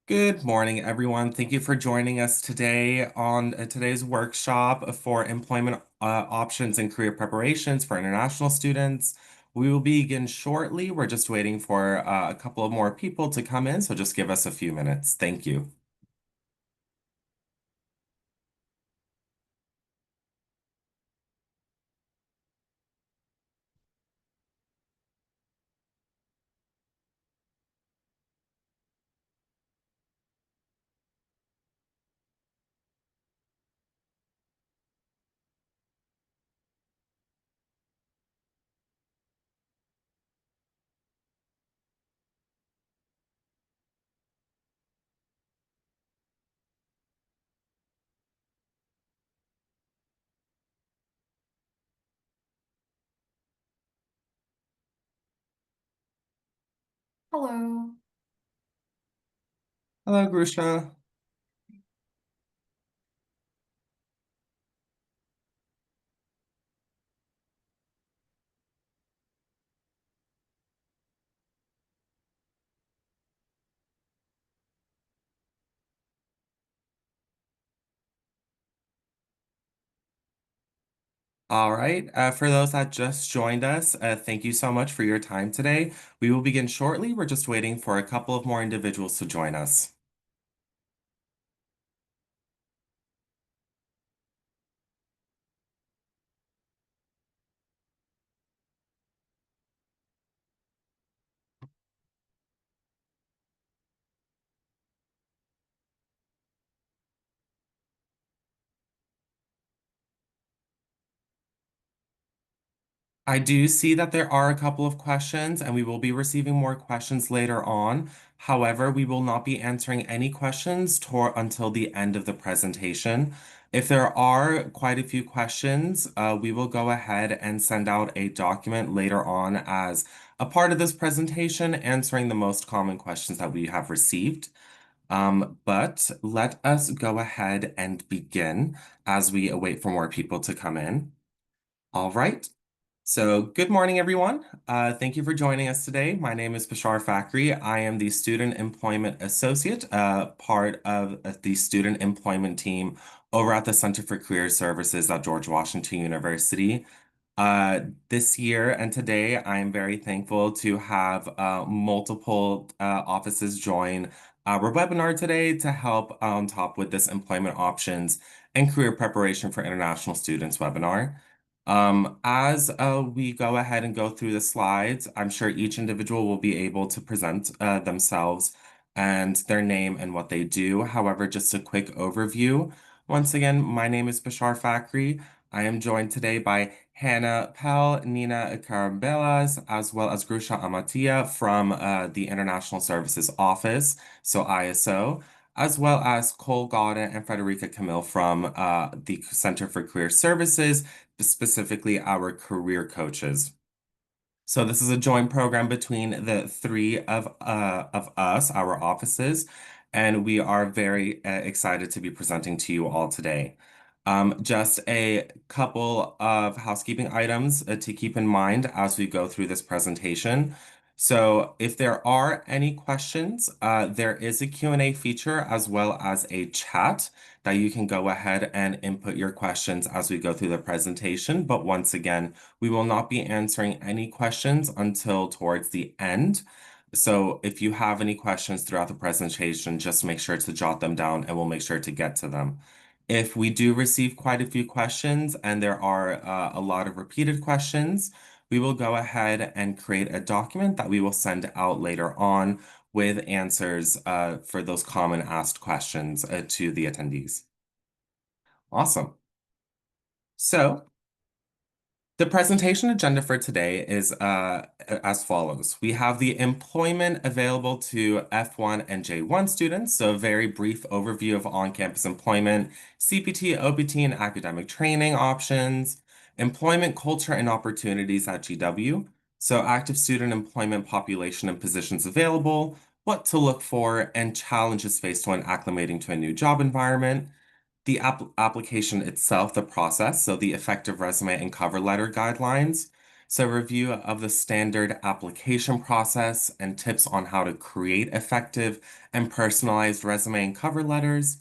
Good morning, everyone. Thank you for joining us today on today's workshop for employment options and career preparations for international students. We will begin shortly. We're just waiting for a couple of more people to come in, so just give us a few minutes. Thank you. Hello. Hello, Grusha. All right. For those that just joined us, thank you so much for your time today. We will begin shortly. We're just waiting for a couple of more individuals to join us. I do see that there are a couple of questions, and we will be receiving more questions later on. However, we will not be answering any questions until the end of the presentation. If there are quite a few questions, we will go ahead and send out a document later on as a part of this presentation, answering the most common questions that we have received. But let us go ahead and begin as we await for more people to come in. All right. So, good morning, everyone. Thank you for joining us today. My name is Bashar Fakri. I am the Student Employment Associate, part of the Student Employment team over at the Center for Career Services at George Washington University. This year and today, I am very thankful to have multiple offices join our webinar today to help on top with this employment options and career preparation for international students webinar. As we go ahead and go through the slides, I'm sure each individual will be able to present themselves and their name and what they do. However, just a quick overview. Once again, my name is Bashar Fakri. I am joined today by Hannah Pell, Nina Carabelas, as well as Grusha Amatia from the International Services Office, so ISO, as well as Cole Godden and Frederica Camille from the Center for Career Services, specifically our career coaches. So this is a joint program between the three of us, our offices, and we are very excited to be presenting to you all today. Just a couple of housekeeping items to keep in mind as we go through this presentation. So if there are any questions, there is a Q&A feature as well as a chat that you can go ahead and input your questions as we go through the presentation. But once again, we will not be answering any questions until towards the end. So if you have any questions throughout the presentation, just make sure to jot them down and we'll make sure to get to them. If we do receive quite a few questions and there are a lot of repeated questions, we will go ahead and create a document that we will send out later on with answers for those common asked questions to the attendees. Awesome. So the presentation agenda for today is as follows. We have the employment available to F1 and J1 students, so a very brief overview of on-campus employment, CPT, OPT, and academic training options, employment culture and opportunities at GW, so active student employment population and positions available, what to look for, and challenges faced when acclimating to a new job environment, the application itself, the process, so the effective resume and cover letter guidelines, So, review of the standard application process and tips on how to create effective and personalized resume and cover letters,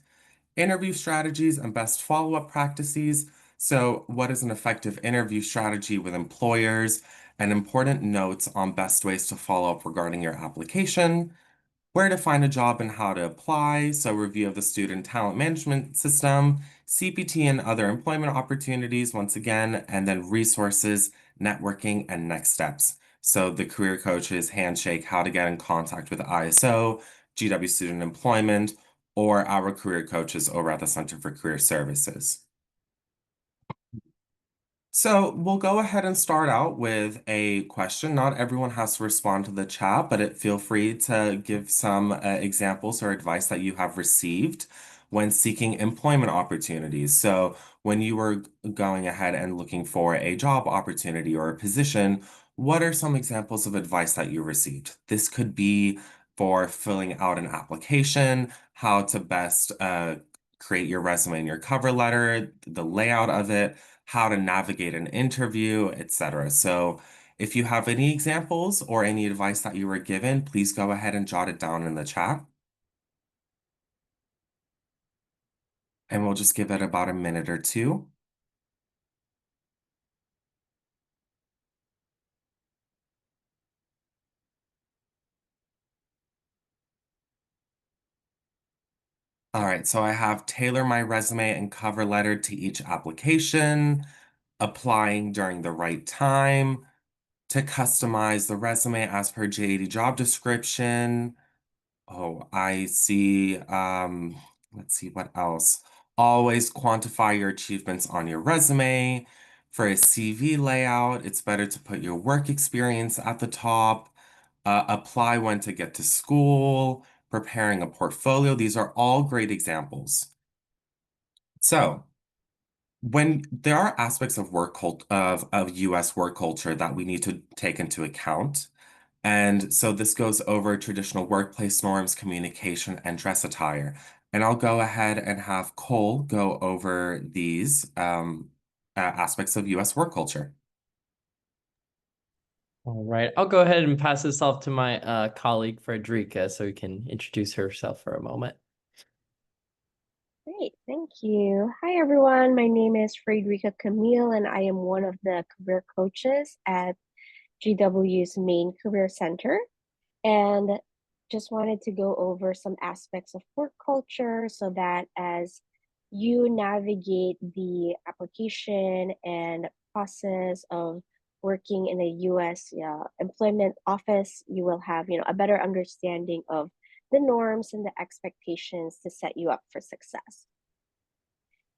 interview strategies and best follow-up practices. So, what is an effective interview strategy with employers and important notes on best ways to follow up regarding your application, where to find a job and how to apply. So, review of the student talent management system, CPT and other employment opportunities, once again, and then resources, networking, and next steps. So, the career coaches handshake, how to get in contact with ISO, GW Student Employment, or our career coaches over at the Center for Career Services. So we'll go ahead and start out with a question. Not everyone has to respond to the chat, but feel free to give some examples or advice that you have received when seeking employment opportunities. So when you were going ahead and looking for a job opportunity or a position, what are some examples of advice that you received? This could be for filling out an application, how to best create your resume and your cover letter, the layout of it, how to navigate an interview, etc. So if you have any examples or any advice that you were given, please go ahead and jot it down in the chat. And we'll just give it about a minute or two. All right, so I have tailor my resume and cover letter to each application, applying during the right time, to customize the resume as per JD job description. Oh, I see. Let's see what else. Always quantify your achievements on your resume. For a CV layout, it's better to put your work experience at the top. Apply when to get to school, preparing a portfolio. These are all great examples. So, when there are aspects of of US work culture that we need to take into account. And so this goes over traditional workplace norms, communication, and dress attire. And I'll go ahead and have Cole go over these aspects of US work culture. All right, I'll go ahead and pass this off to my colleague Frederica so we can introduce herself for a moment. Great, thank you. Hi, everyone. My name is Frederica Camille, and I am one of the career coaches at GW's main career center. And just wanted to go over some aspects of work culture so that as you navigate the application and process of working in a US employment office, you will have, a better understanding of the norms and the expectations to set you up for success.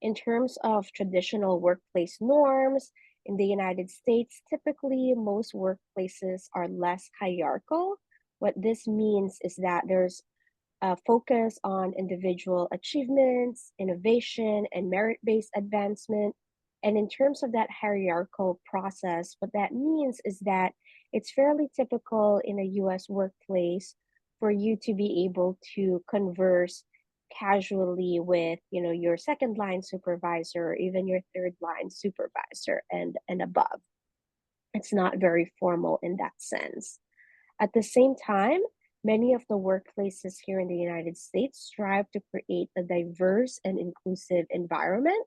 In terms of traditional workplace norms in the United States, typically most workplaces are less hierarchical. What this means is that there's a focus on individual achievements, innovation, and merit based advancement. And in terms of that hierarchical process, what that means is that it's fairly typical in a US workplace for you to be able to converse casually with your second line supervisor or even your third line supervisor and above. It's not very formal in that sense. At the same time, many of the workplaces here in the United States strive to create a diverse and inclusive environment.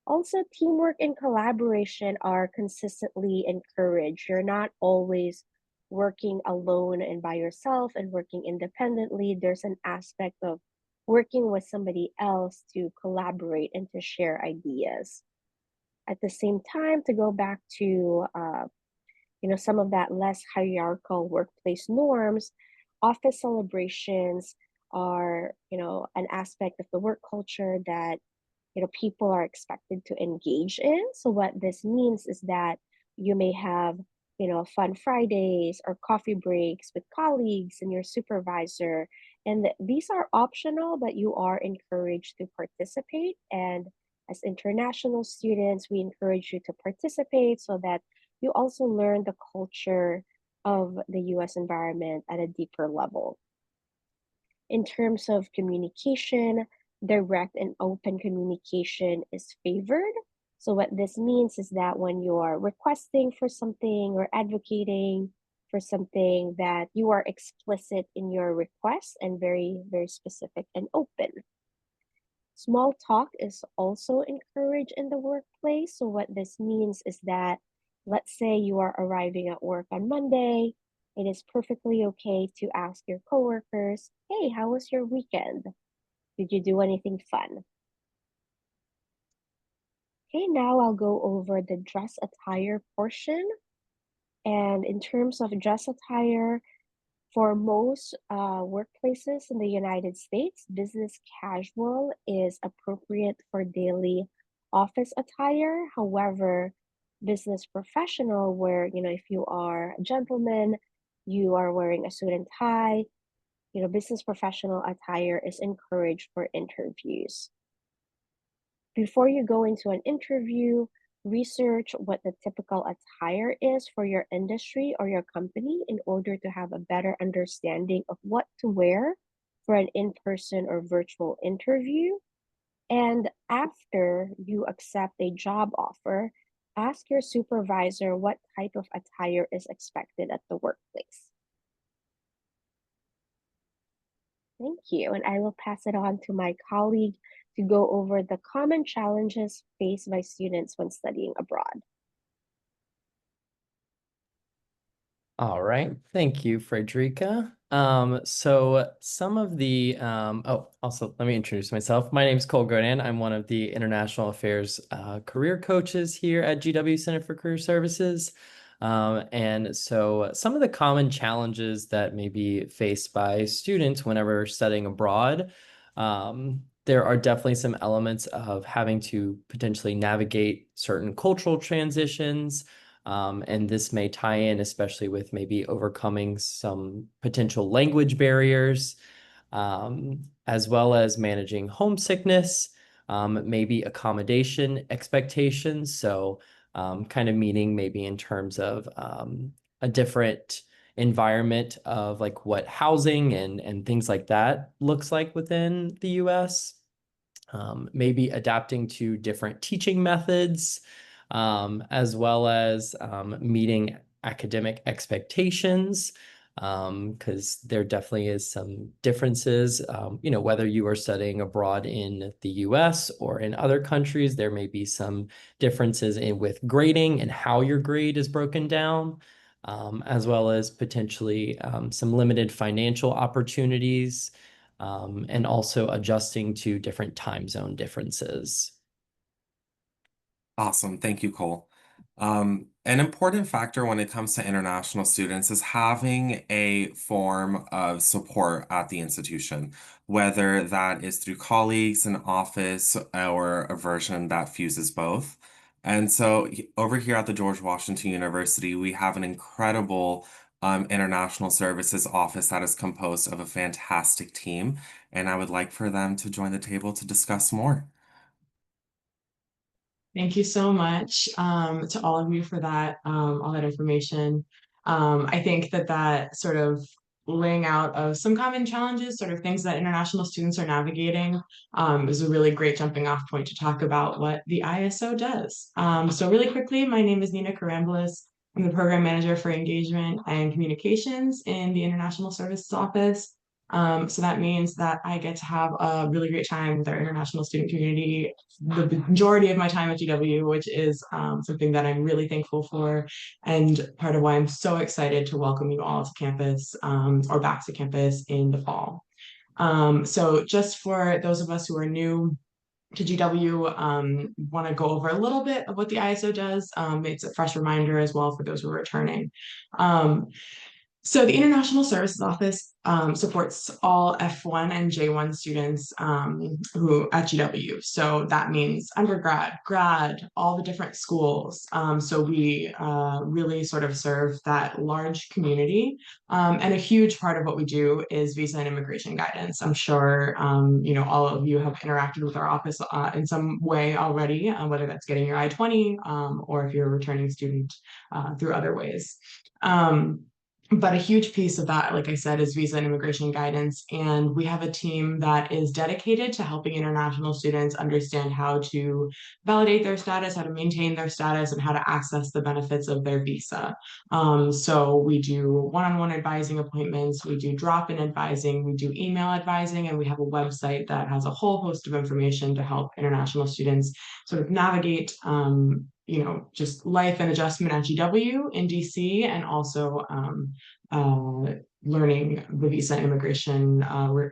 Also, teamwork and collaboration are consistently encouraged. You're not always working alone and by yourself and working independently. There's an aspect of working with somebody else to collaborate and to share ideas. At the same time, to go back to some of that less hierarchical workplace norms, office celebrations are an aspect of the work culture that people are expected to engage in. So what this means is that you may have fun Fridays or coffee breaks with colleagues and your supervisor, and these are optional, but you are encouraged to participate. And as international students, we encourage you to participate so that you also learn the culture of the US environment at a deeper level. In terms of communication, direct and open communication is favored. So what this means is that when you're requesting for something or advocating for something, that you are explicit in your request and very, very specific and open. Small talk is also encouraged in the workplace. So what this means is that, let's say you are arriving at work on Monday, it is perfectly okay to ask your coworkers, "Hey, how was your weekend? Did you do anything fun?" Okay, now I'll go over the dress attire portion. And in terms of dress attire, for most workplaces in the United States, business casual is appropriate for daily office attire. However, business professional, where, if you are a gentleman, you are wearing a suit and tie, business professional attire is encouraged for interviews. Before you go into an interview, research what the typical attire is for your industry or your company in order to have a better understanding of what to wear for an in-person or virtual interview. And after you accept a job offer, ask your supervisor what type of attire is expected at the workplace. Thank you. And I will pass it on to my colleague to go over the common challenges faced by students when studying abroad. All right, thank you, Frederica. So some of the also let me introduce myself. My name is Cole Godin. I'm one of the International Affairs career coaches here at GW Center for Career Services. And so some of the common challenges that may be faced by students whenever studying abroad, there are definitely some elements of having to potentially navigate certain cultural transitions. And this may tie in, especially with maybe overcoming some potential language barriers, as well as managing homesickness, maybe accommodation expectations. So kind of meaning maybe in terms of a different environment of like what housing and things like that looks like within the US. Maybe adapting to different teaching methods, as well as meeting academic expectations, because there definitely is some differences. Whether you are studying abroad in the US or in other countries, there may be some differences with grading and how your grade is broken down, as well as potentially some limited financial opportunities, and also adjusting to different time zone differences. Awesome. Thank you, Cole. An important factor when it comes to international students is having a form of support at the institution, whether that is through colleagues, an office, or a version that fuses both. And so over here at the George Washington University, we have an incredible international services office that is composed of a fantastic team, and I would like for them to join the table to discuss more. Thank you so much to all of you for that, all that information. I think that sort of laying out of some common challenges, sort of things that international students are navigating, is a really great jumping off point to talk about what the ISO does. So really quickly, my name is Nina Karambulis. I'm the program manager for engagement and communications in the International Services Office. So that means that I get to have a really great time with our international student community the majority of my time at GW, which is something that I'm really thankful for, and part of why I'm so excited to welcome you all to campus, or back to campus in the fall. So just for those of us who are new to GW, want to go over a little bit of what the ISO does. It's a fresh reminder as well for those who are returning. So the International Services Office supports all F1 and J1 students who at GW. So that means undergrad, grad, all the different schools. So we really sort of serve that large community. And a huge part of what we do is visa and immigration guidance. I'm sure all of you have interacted with our office in some way already, whether that's getting your I-20 or if you're a returning student through other ways. But a huge piece of that, like I said, is visa and immigration guidance. And we have a team that is dedicated to helping international students understand how to validate their status, how to maintain their status, and how to access the benefits of their visa. So we do one-on-one advising appointments, we do drop-in advising, we do email advising, and we have a website that has a whole host of information to help international students sort of navigate just life and adjustment at GW in DC, and also learning the visa and immigration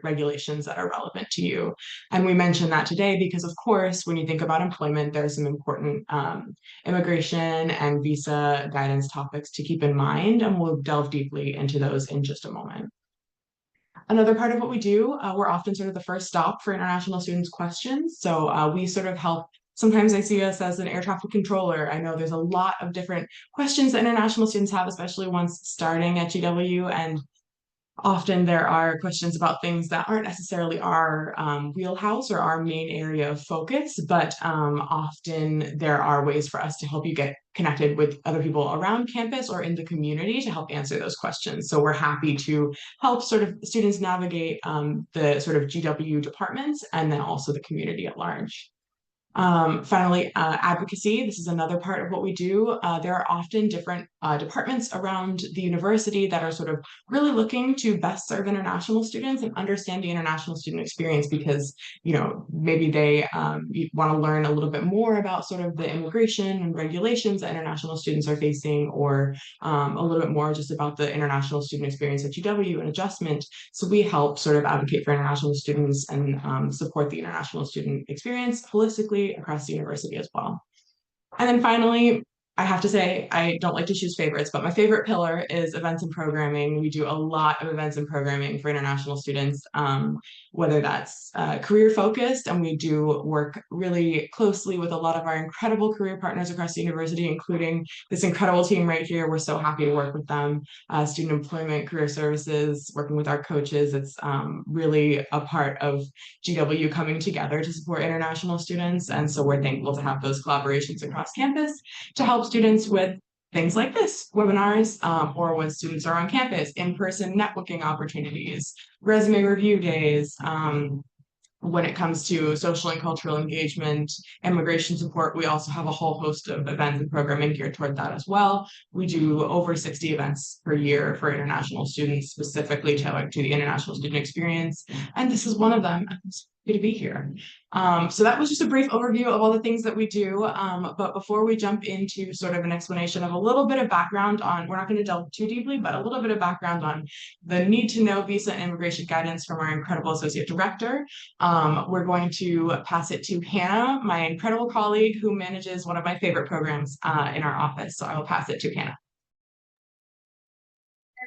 regulations that are relevant to you. And we mentioned that today because, of course, when you think about employment, there's some important immigration and visa guidance topics to keep in mind, and we'll delve deeply into those in just a moment. Another part of what we do, we're often sort of the first stop for international students' questions. So we sort of help. Sometimes I see us as an air traffic controller. I know there's a lot of different questions that international students have, especially once starting at GW. And often there are questions about things that aren't necessarily our wheelhouse or our main area of focus, but often there are ways for us to help you get connected with other people around campus or in the community to help answer those questions. So we're happy to help sort of students navigate the sort of GW departments and then also the community at large. Finally, advocacy. This is another part of what we do. There are often different departments around the university that are sort of really looking to best serve international students and understand the international student experience because, maybe they want to learn a little bit more about sort of the immigration and regulations that international students are facing, or a little bit more just about the international student experience at GW and adjustment. So we help sort of advocate for international students and support the international student experience holistically across the university as well. And then finally, I have to say, I don't like to choose favorites, but my favorite pillar is events and programming. We do a lot of events and programming for international students, whether that's career focused, and we do work really closely with a lot of our incredible career partners across the university, including this incredible team right here. We're so happy to work with them. Student employment, career services, working with our coaches. It's really a part of GW coming together to support international students. And so we're thankful to have those collaborations across campus to help students with things like this, webinars, or when students are on campus, in-person networking opportunities, resume review days, when it comes to social and cultural engagement, immigration support, we also have a whole host of events and programming geared toward that as well. We do over 60 events per year for international students, specifically tailored to the international student experience. And this is one of them. It's good to be here. So that was just a brief overview of all the things that we do. But before we jump into sort of an explanation of a little bit of background on, we're not going to delve too deeply, but a little bit of background on the need to know visa and immigration guidance from our incredible associate director. We're going to pass it to Hannah, my incredible colleague who manages one of my favorite programs in our office. So I will pass it to Hannah.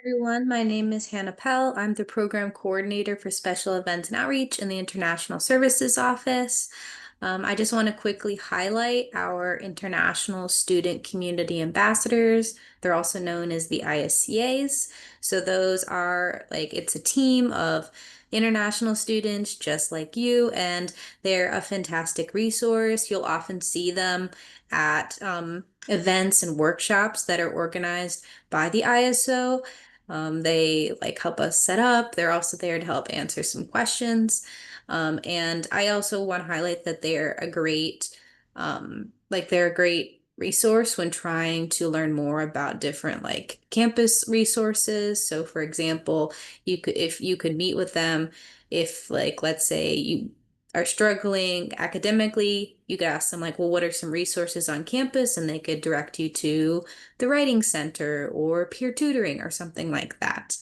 Everyone, my name is Hannah Pell. I'm the program coordinator for special events and outreach in the International Services Office. I just want to quickly highlight our international student community ambassadors. They're also known as the ISCAs. So those are it's a team of international students just like you, and they're a fantastic resource. You'll often see them at events and workshops that are organized by the ISO. They help us set up. They're also there to help answer some questions. And I also want to highlight that they're a great, they're a great resource when trying to learn more about different campus resources. So for example, if you could meet with them, if let's say you are struggling academically, you could ask them well, what are some resources on campus? And they could direct you to the Writing Center or peer tutoring or something like that.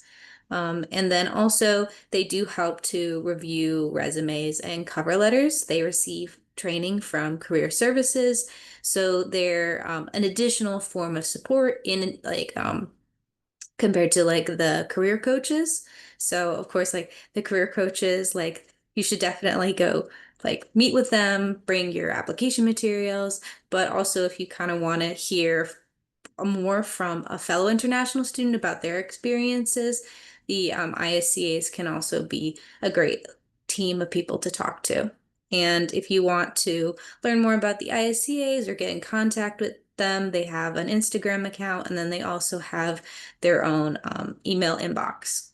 And then also they do help to review resumes and cover letters. They receive training from career services. So they're an additional form of support in compared to the career coaches. So of course, the career coaches, you should definitely go meet with them, bring your application materials, but also if you kind of want to hear more from a fellow international student about their experiences, the ISCAs can also be a great team of people to talk to. And if you want to learn more about the ISCAs or get in contact with them. They have an Instagram account, and then they also have their own email inbox.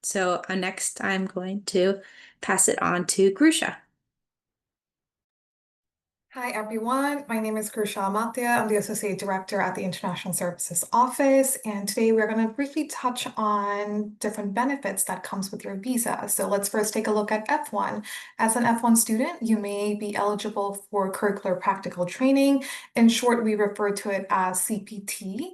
So next I'm going to pass it on to Grusha. Hi everyone, my name is Grusha Amatia. I'm the Associate Director at the International Services Office, and today we're going to briefly touch on different benefits that comes with your visa. So let's first take a look at F1. As an F1 student, you may be eligible for curricular practical training. In short, we refer to it as CPT.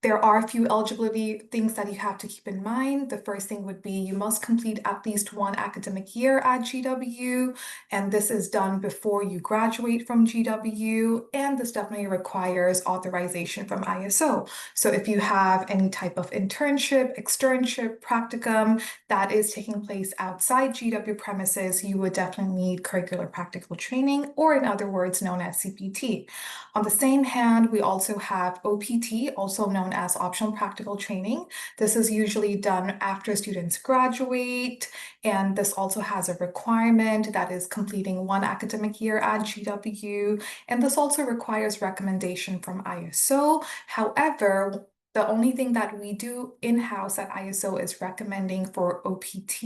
There are a few eligibility things that you have to keep in mind. The first thing would be you must complete at least one academic year at GW, and this is done before you graduate from GW, and this definitely requires authorization from ISO. So if you have any type of internship, externship, practicum that is taking place outside GW premises, you would definitely need curricular practical training, or in other words, known as CPT. On the same hand, we also have OPT, also known as optional practical training. This is usually done after students graduate, and this also has a requirement that is completing one academic year at GW, and this also requires recommendation from ISO. However, the only thing that we do in-house at ISO is recommending for OPT,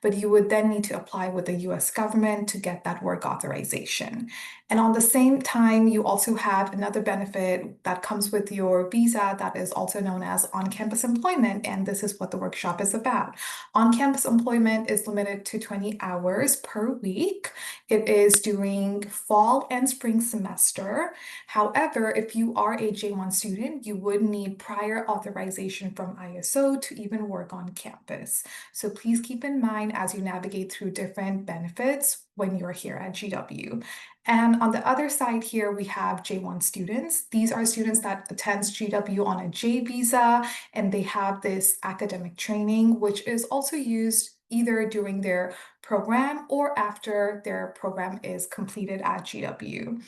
but you would then need to apply with the US government to get that work authorization. And on the same time, you also have another benefit that comes with your visa that is also known as on-campus employment, and this is what the workshop is about. On-campus employment is limited to 20 hours per week. It is during fall and spring semester. However, if you are a J1 student, you would need prior authorization from ISO to even work on campus. So please keep in mind as you navigate through different benefits when you're here at GW. And on the other side here, we have J1 students. These are students that attends GW on a J visa, and they have this academic training, which is also used either during their program or after their program is completed at GW.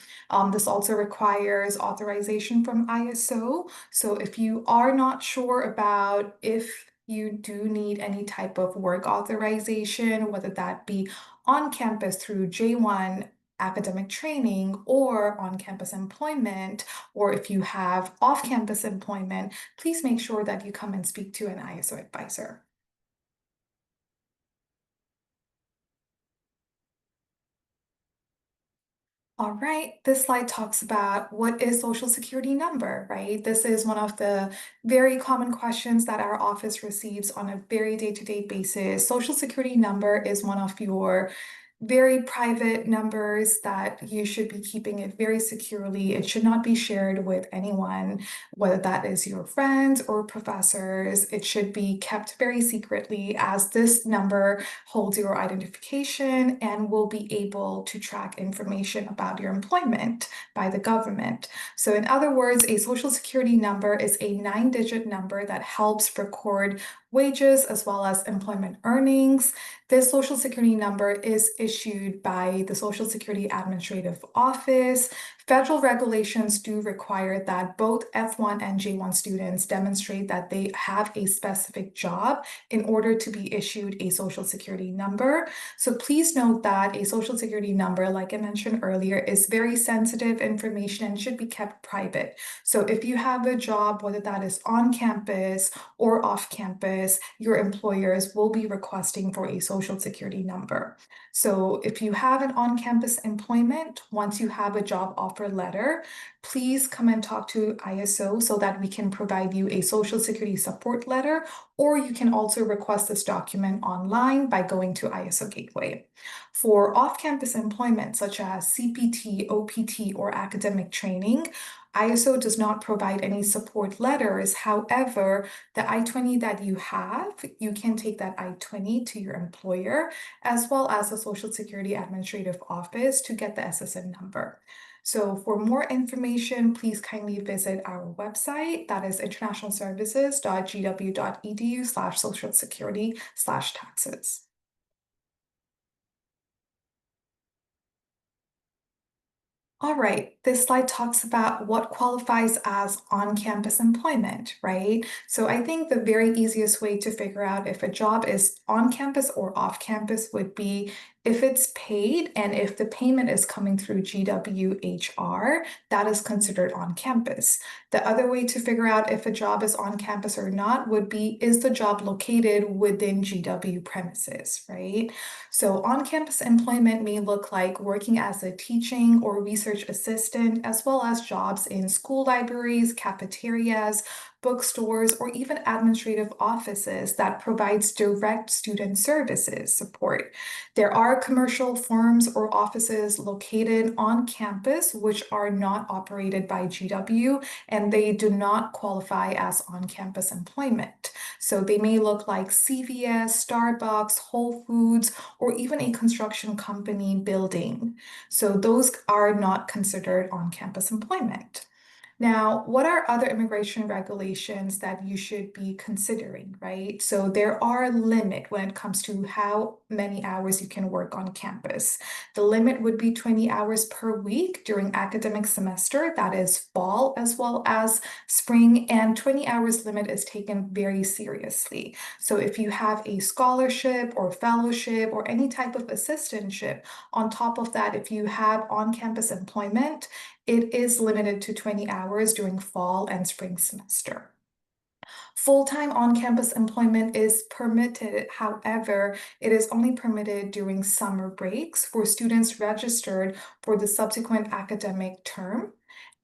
This also requires authorization from ISO. So if you are not sure about if you do need any type of work authorization, whether that be on campus through J1 academic training or on-campus employment, or if you have off-campus employment, please make sure that you come and speak to an ISO advisor. All right, this slide talks about what is Social Security number, right? This is one of the very common questions that our office receives on a very day-to-day basis. Social Security number is one of your very private numbers that you should be keeping it very securely. It should not be shared with anyone, whether that is your friends or professors. It should be kept very secretly, as this number holds your identification and will be able to track information about your employment by the government. So in other words, a Social Security number is a 9-digit number that helps record wages as well as employment earnings. This Social Security number is issued by the Social Security Administrative Office. Federal regulations do require that both F1 and J1 students demonstrate that they have a specific job in order to be issued a Social Security number. So please note that a Social Security number, like I mentioned earlier, is very sensitive information and should be kept private. So if you have a job, whether that is on campus or off campus, your employers will be requesting for a Social Security number. So if you have an on-campus employment, once you have a job offer letter, please come and talk to ISO so that we can provide you a Social Security support letter, or you can also request this document online by going to ISO Gateway. For off-campus employment, such as CPT, OPT, or academic training, ISO does not provide any support letters. However, the I-20 that you have, you can take that I-20 to your employer as well as the Social Security Administrative Office to get the SSN number. So for more information, please kindly visit our website. That is internationalservices.gw.edu/social security/taxes. All right, this slide talks about what qualifies as on-campus employment, right? So I think the very easiest way to figure out if a job is on campus or off campus would be If it's paid and if the payment is coming through GWHR, that is considered on campus. The other way to figure out if a job is on campus or not would be, is the job located within GW premises, right? So on-campus employment may look like working as a teaching or research assistant, as well as jobs in school libraries, cafeterias, bookstores, or even administrative offices that provides direct student services support. There are commercial firms or offices located on campus which are not operated by GW, and they do not qualify as on-campus employment. So they may look like CVS, Starbucks, Whole Foods, or even a construction company building. So those are not considered on-campus employment. Now, what are other immigration regulations that you should be considering, right? So there are limit when it comes to how many hours you can work on campus. The limit would be 20 hours per week during academic semester, that is fall as well as spring, and 20 hours limit is taken very seriously. So if you have a scholarship or fellowship or any type of assistantship, on top of that, if you have on-campus employment, it is limited to 20 hours during fall and spring semester. Full-time on-campus employment is permitted, however, it is only permitted during summer breaks for students registered for the subsequent academic term.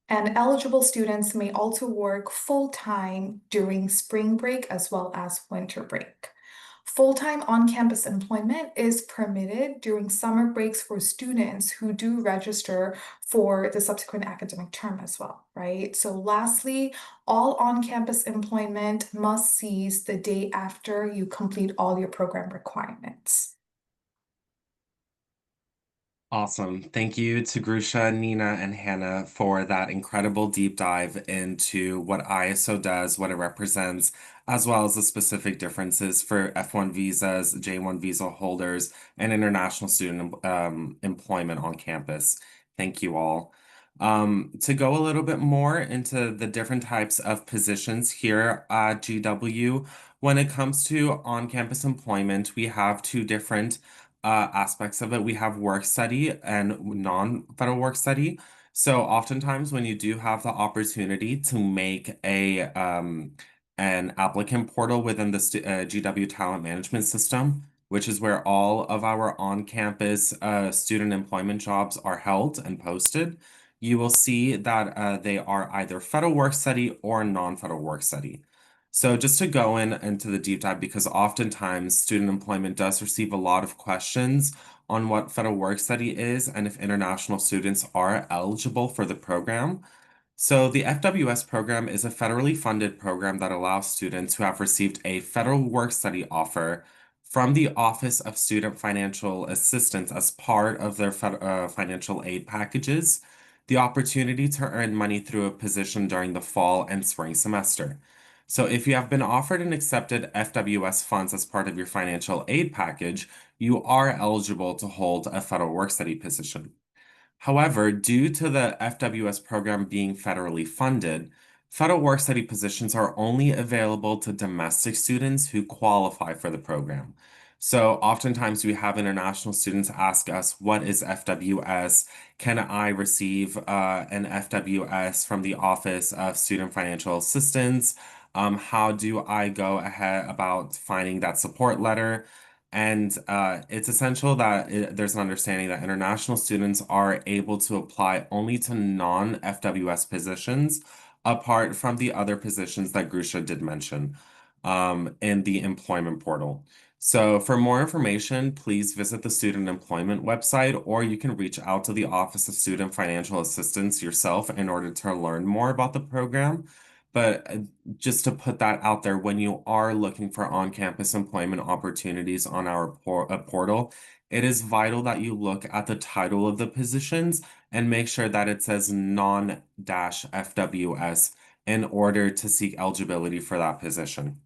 And eligible students may also work full-time during spring break as well as winter break. Full-time on-campus employment is permitted during summer breaks for students who do register for the subsequent academic term as well, right? So lastly, all on-campus employment must cease the day after you complete all your program requirements. Awesome. Thank you to Grusha, Nina, and Hannah for that incredible deep dive into what ISO does, what it represents, as well as the specific differences for F1 visas, J1 visa holders, and international student employment on campus. Thank you all. To go a little bit more into the different types of positions here at GW, when it comes to on-campus employment, we have two different aspects of it. We have work study and non-federal work study. So oftentimes when you do have the opportunity to make an applicant portal within the GW talent management system, which is where all of our on-campus student employment jobs are held and posted, you will see that they are either federal work study or non-federal work study. So just to go into the deep dive, because oftentimes student employment does receive a lot of questions on what federal work study is and if international students are eligible for the program. So the FWS program is a federally funded program that allows students who have received a federal work study offer from the Office of Student Financial Assistance as part of their financial aid packages, the opportunity to earn money through a position during the fall and spring semester. So if you have been offered and accepted FWS funds as part of your financial aid package, you are eligible to hold a federal work study position. However, due to the FWS program being federally funded, federal work study positions are only available to domestic students who qualify for the program. So oftentimes we have international students ask us, what is FWS? Can I receive an FWS from the Office of Student Financial Assistance? How do I go ahead about finding that support letter? And it's essential that there's an understanding that international students are able to apply only to non-FWS positions, apart from the other positions that Grusha did mention in the employment portal. So for more information, please visit the student employment website, or you can reach out to the Office of Student Financial Assistance yourself in order to learn more about the program. But just to put that out there, when you are looking for on-campus employment opportunities on our portal, it is vital that you look at the title of the positions and make sure that it says non-FWS in order to seek eligibility for that position.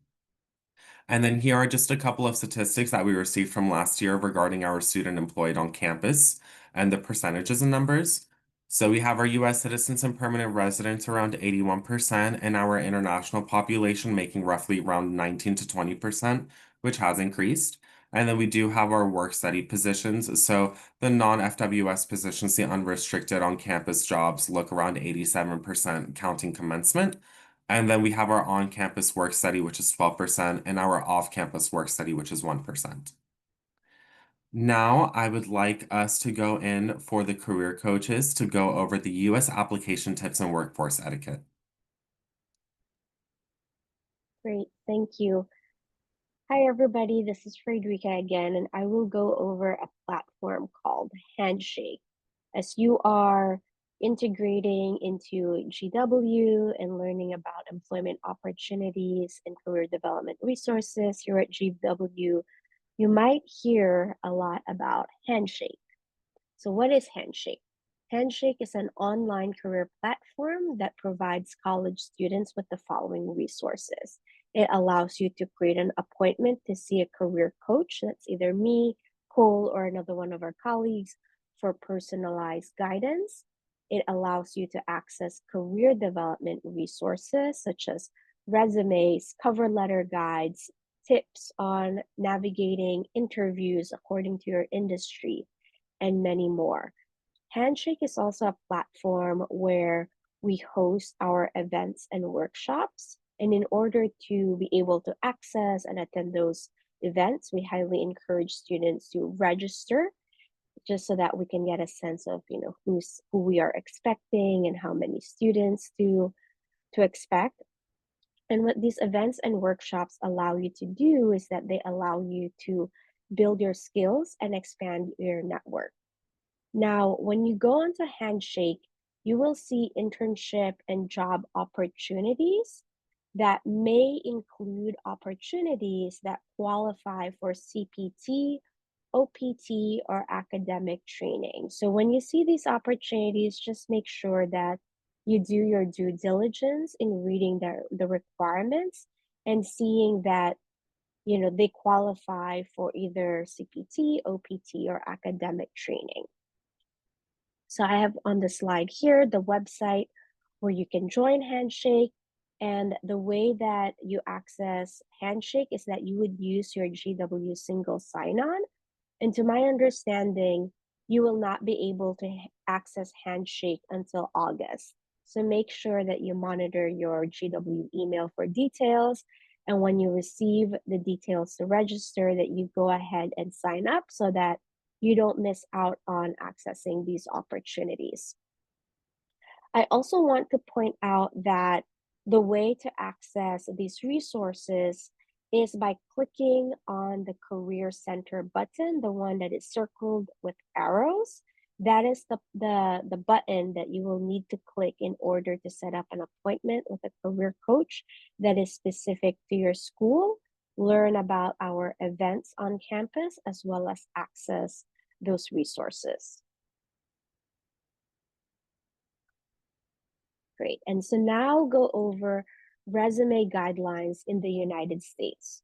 And then here are just a couple of statistics that we received from last year regarding our student employed on campus and the percentages and numbers. So we have our US citizens and permanent residents around 81%, and our international population making roughly around 19 to 20%, which has increased. And then we do have our work study positions. So the non-FWS positions, the unrestricted on-campus jobs, look around 87% counting commencement. And then we have our on-campus work study, which is 12%, and our off-campus work study, which is 1%. Now, I would like us to go in for the career coaches to go over the U.S. application tips and workforce etiquette. Great, thank you. Hi, everybody. This is Frederica again, and I will go over a platform called Handshake. As you are integrating into GW and learning about employment opportunities and career development resources here at GW, you might hear a lot about Handshake. So, what is Handshake? Handshake is an online career platform that provides college students with the following resources. It allows you to create an appointment to see a career coach. That's either me, Cole, or another one of our colleagues for personalized guidance. It allows you to access career development resources such as resumes, cover letter guides, tips on navigating interviews according to your industry, and many more. Handshake is also a platform where we host our events and workshops. And in order to be able to access and attend those events, we highly encourage students to register just so that we can get a sense of, who we are expecting and how many students to expect. And what these events and workshops allow you to do is that they allow you to build your skills and expand your network. Now, when you go onto Handshake, you will see internship and job opportunities that may include opportunities that qualify for CPT, OPT, or academic training. So when you see these opportunities, just make sure that you do your due diligence in reading the requirements and seeing that they qualify for either CPT, OPT, or academic training. So I have on the slide here the website where you can join Handshake. And the way that you access Handshake is that you would use your GW single sign-on. And to my understanding, you will not be able to access Handshake until August. So make sure that you monitor your GW email for details. And when you receive the details to register, that you go ahead and sign up so that you don't miss out on accessing these opportunities. I also want to point out that the way to access these resources is by clicking on the Career Center button, the one that is circled with arrows. That is the button that you will need to click in order to set up an appointment with a career coach that is specific to your school, learn about our events on campus, as well as access those resources. Great. And so now go over resume guidelines in the United States.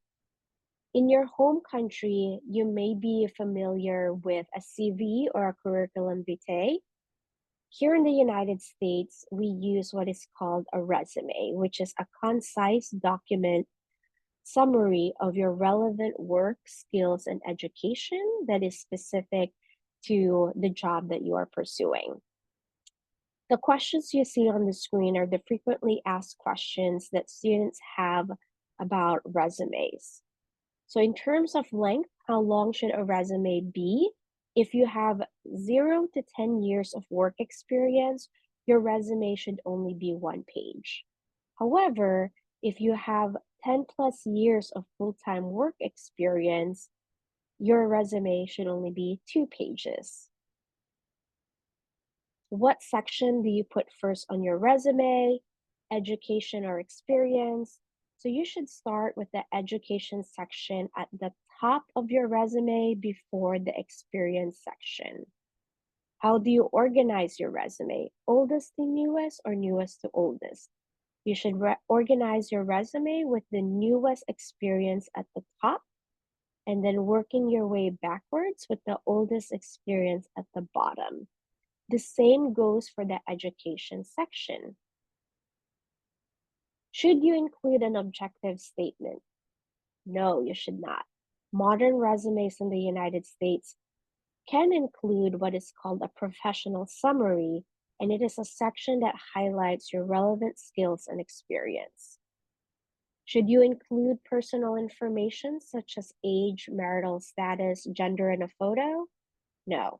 In your home country, you may be familiar with a CV or a curriculum vitae. Here in the United States, we use what is called a resume, which is a concise document summary of your relevant work, skills, and education that is specific to the job that you are pursuing. The questions you see on the screen are the frequently asked questions that students have about resumes. So in terms of length, how long should a resume be? If you have 0 to 10 years of work experience, your resume should only be 1 page. However, if you have 10 plus years of full-time work experience, your resume should only be 2 pages. What section do you put first on your resume? Education or experience? So you should start with the education section at the top of your resume before the experience section. How do you organize your resume? Oldest to newest or newest to oldest? You should organize your resume with the newest experience at the top and then working your way backwards with the oldest experience at the bottom. The same goes for the education section. Should you include an objective statement? No, you should not. modern resumes in the United States can include what is called a professional summary, and it is a section that highlights your relevant skills and experience. Should you include personal information such as age, marital status, gender in a photo? No.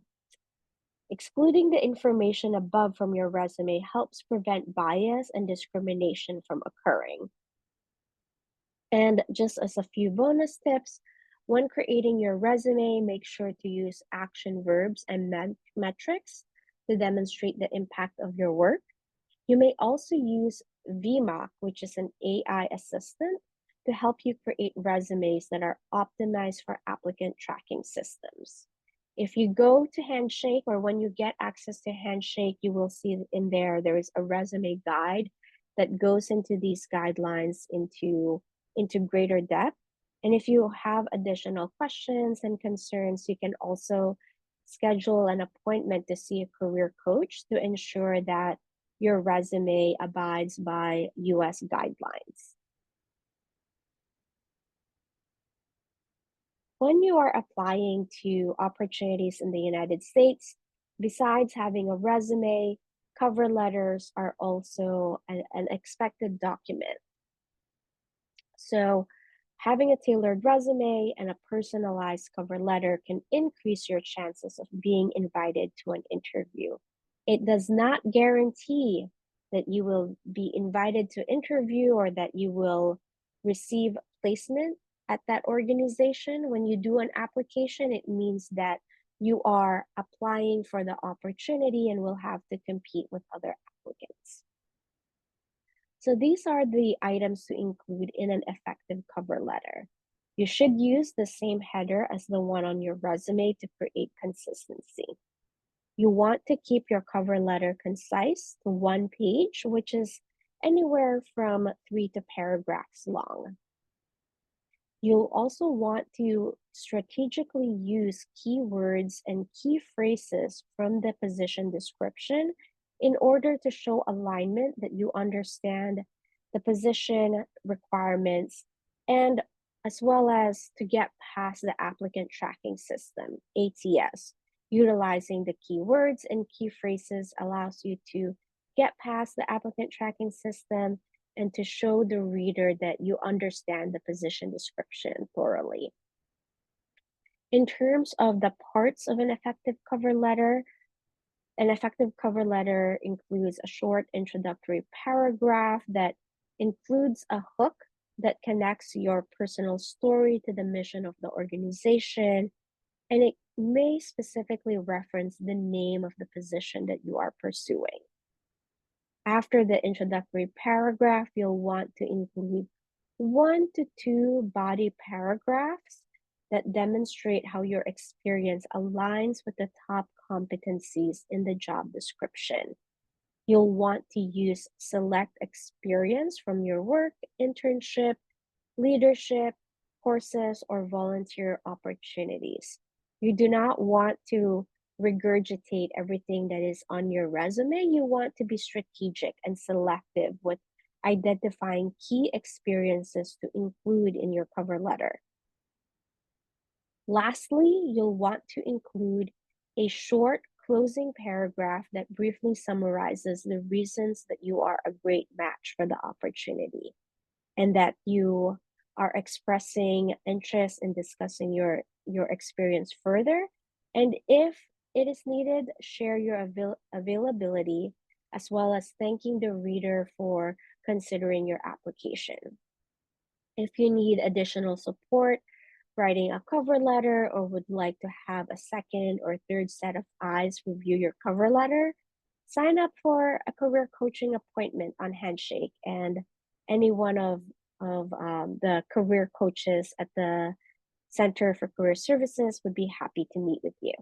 Excluding the information above from your resume helps prevent bias and discrimination from occurring. And just as a few bonus tips, when creating your resume, make sure to use action verbs and metrics to demonstrate the impact of your work. You may also use VMOC, which is an AI assistant, to help you create resumes that are optimized for applicant tracking systems. If you go to Handshake, or when you get access to Handshake, you will see in there is a resume guide that goes into these guidelines into greater depth. And if you have additional questions and concerns, you can also schedule an appointment to see a career coach to ensure that your resume abides by US guidelines. When you are applying to opportunities in the United States, besides having a resume, cover letters are also an expected document. So having a tailored resume and a personalized cover letter can increase your chances of being invited to an interview. It does not guarantee that you will be invited to interview or that you will receive placement at that organization. When you do an application, it means that you are applying for the opportunity and will have to compete with other applicants. So these are the items to include in an effective cover letter. You should use the same header as the one on your resume to create consistency. You want to keep your cover letter concise to one page, which is anywhere from 3 to paragraphs long. You'll also want to strategically use keywords and key phrases from the position description in order to show alignment, that you understand the position requirements, and as well as to get past the applicant tracking system, ATS. Utilizing the keywords and key phrases allows you to get past the applicant tracking system and to show the reader that you understand the position description thoroughly. In terms of the parts of an effective cover letter includes a short introductory paragraph that includes a hook that connects your personal story to the mission of the organization, and it may specifically reference the name of the position that you are pursuing. After the introductory paragraph, you'll want to include 1 to 2 body paragraphs that demonstrate how your experience aligns with the top competencies in the job description. You'll want to use select experience from your work, internship, leadership, courses, or volunteer opportunities. You do not want to regurgitate everything that is on your resume. You want to be strategic and selective with identifying key experiences to include in your cover letter. Lastly, you'll want to include a short closing paragraph that briefly summarizes the reasons that you are a great match for the opportunity and that you are expressing interest in discussing your experience further. And if it is needed, share your availability, as well as thanking the reader for considering your application. If you need additional support writing a cover letter or would like to have a second or third set of eyes review your cover letter, sign up for a career coaching appointment on Handshake, and any one of the career coaches at the Center for Career Services would be happy to meet with you.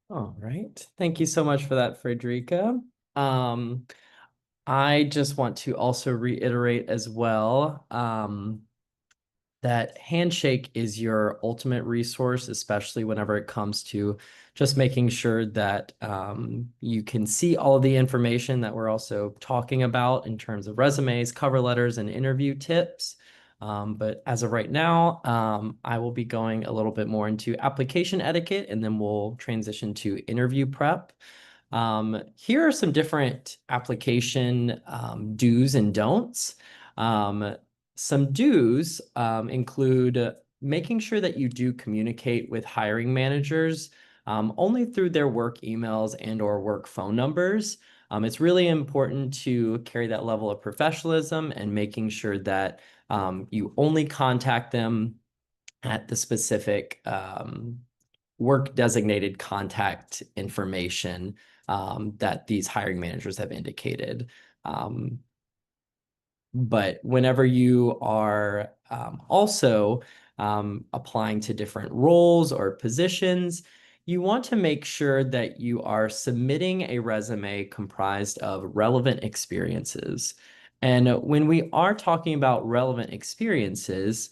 All right. Thank you so much for that, Frederica. I just want to also reiterate as well, that Handshake is your ultimate resource, especially whenever it comes to just making sure that you can see all of the information that we're also talking about in terms of resumes, cover letters, and interview tips. But as of right now, I will be going a little bit more into application etiquette, and then we'll transition to interview prep. Here are some different application do's and don'ts. Some do's include making sure that you do communicate with hiring managers only through their work emails and or work phone numbers. It's really important to carry that level of professionalism and making sure that you only contact them at the specific work designated contact information that these hiring managers have indicated. But whenever you are also applying to different roles or positions, you want to make sure that you are submitting a resume comprised of relevant experiences. And when we are talking about relevant experiences,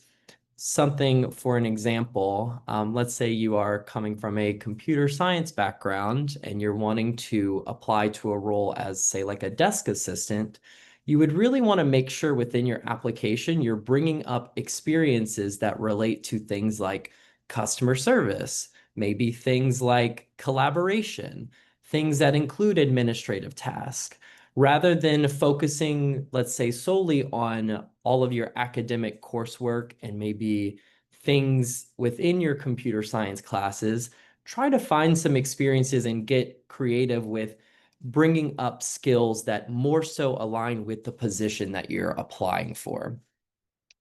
something for an example, let's say you are coming from a computer science background and you're wanting to apply to a role as, say, like a desk assistant, you would really want to make sure within your application you're bringing up experiences that relate to things like customer service, maybe things like collaboration, things that include administrative tasks, rather than focusing, let's say, solely on all of your academic coursework and maybe things within your computer science classes. Try to find some experiences and get creative with bringing up skills that more so align with the position that you're applying for.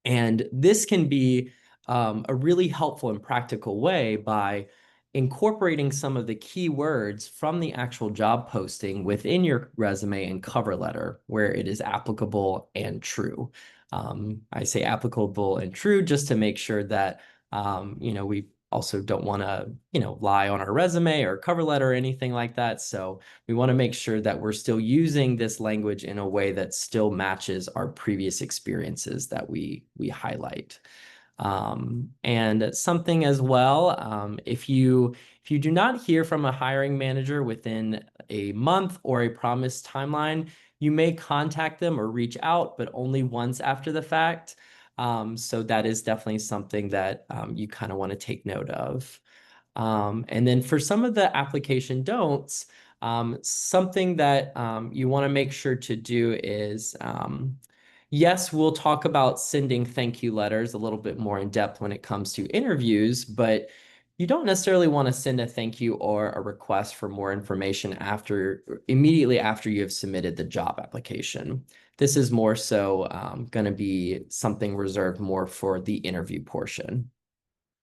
And this can be a really helpful and practical way by incorporating some of the keywords from the actual job posting within your resume and cover letter where it is applicable and true. I say applicable and true just to make sure that we also don't want to lie on our resume or cover letter or anything like that. So we want to make sure that we're still using this language in a way that still matches our previous experiences that we highlight. And something as well, if you do not hear from a hiring manager within a month or a promised timeline, you may contact them or reach out, but only once after the fact. So that is definitely something that you kind of want to take note of. And then for some of the application don'ts, something that you want to make sure to do is, yes, we'll talk about sending thank you letters a little bit more in depth when it comes to interviews, but you don't necessarily want to send a thank you or a request for more information immediately after you have submitted the job application. This is more so going to be something reserved more for the interview portion.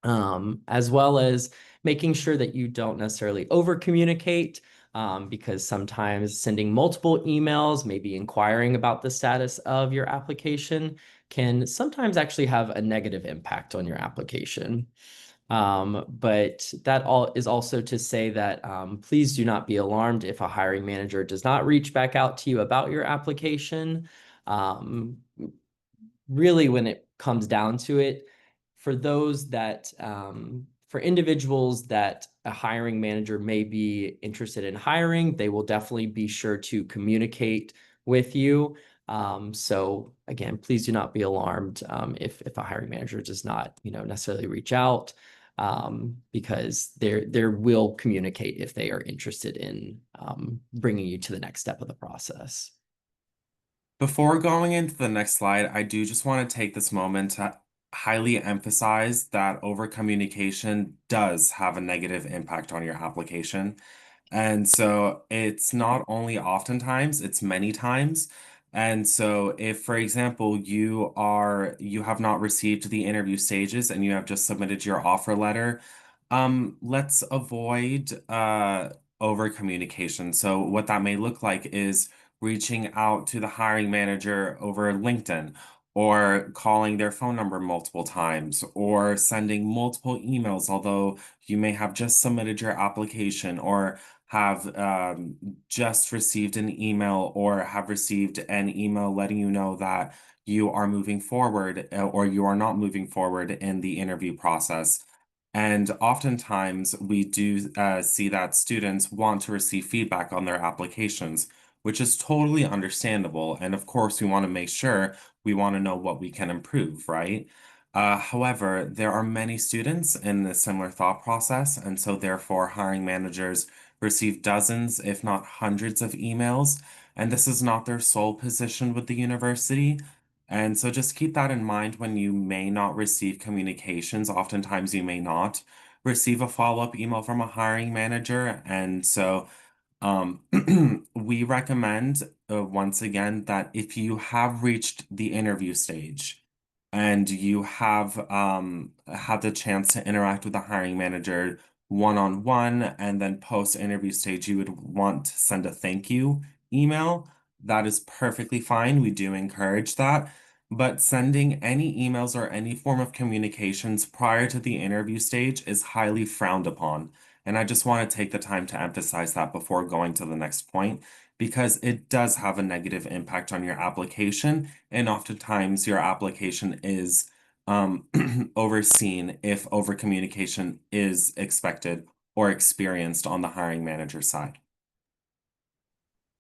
As well as making sure that you don't necessarily over communicate, because sometimes sending multiple emails, maybe inquiring about the status of your application, can sometimes actually have a negative impact on your application. But that all is also to say that please do not be alarmed if a hiring manager does not reach back out to you about your application. Really, when it comes down to it, for those that for individuals that a hiring manager may be interested in hiring, they will definitely be sure to communicate with you. So again, please do not be alarmed if a hiring manager does not necessarily reach out, because they will communicate if they are interested in bringing you to the next step of the process. Before going into the next slide, I do just want to take this moment to highly emphasize that over communication does have a negative impact on your application. And so it's not only oftentimes, it's many times. And so if, for example, you have not received the interview stages and you have just submitted your offer letter, let's avoid over communication. So what that may look like is reaching out to the hiring manager over LinkedIn, or calling their phone number multiple times, or sending multiple emails, although you may have just submitted your application, or have just received an email, or have received an email letting you know that you are moving forward or you are not moving forward in the interview process. And oftentimes we do see that students want to receive feedback on their applications, which is totally understandable. And of course, we want to make sure we want to know what we can improve, right? However, there are many students in a similar thought process, and so therefore hiring managers receive dozens, if not hundreds, of emails, and this is not their sole position with the university. And so just keep that in mind when you may not receive communications. Oftentimes you may not receive a follow-up email from a hiring manager. And so um, we recommend, once again, that if you have reached the interview stage and you have had the chance to interact with the hiring manager one-on-one, and then post-interview stage, you would want to send a thank you email. That is perfectly fine. We do encourage that. But sending any emails or any form of communications prior to the interview stage is highly frowned upon. And I just want to take the time to emphasize that before going to the next point, because it does have a negative impact on your application. And oftentimes your application is overseen if overcommunication is expected or experienced on the hiring manager side.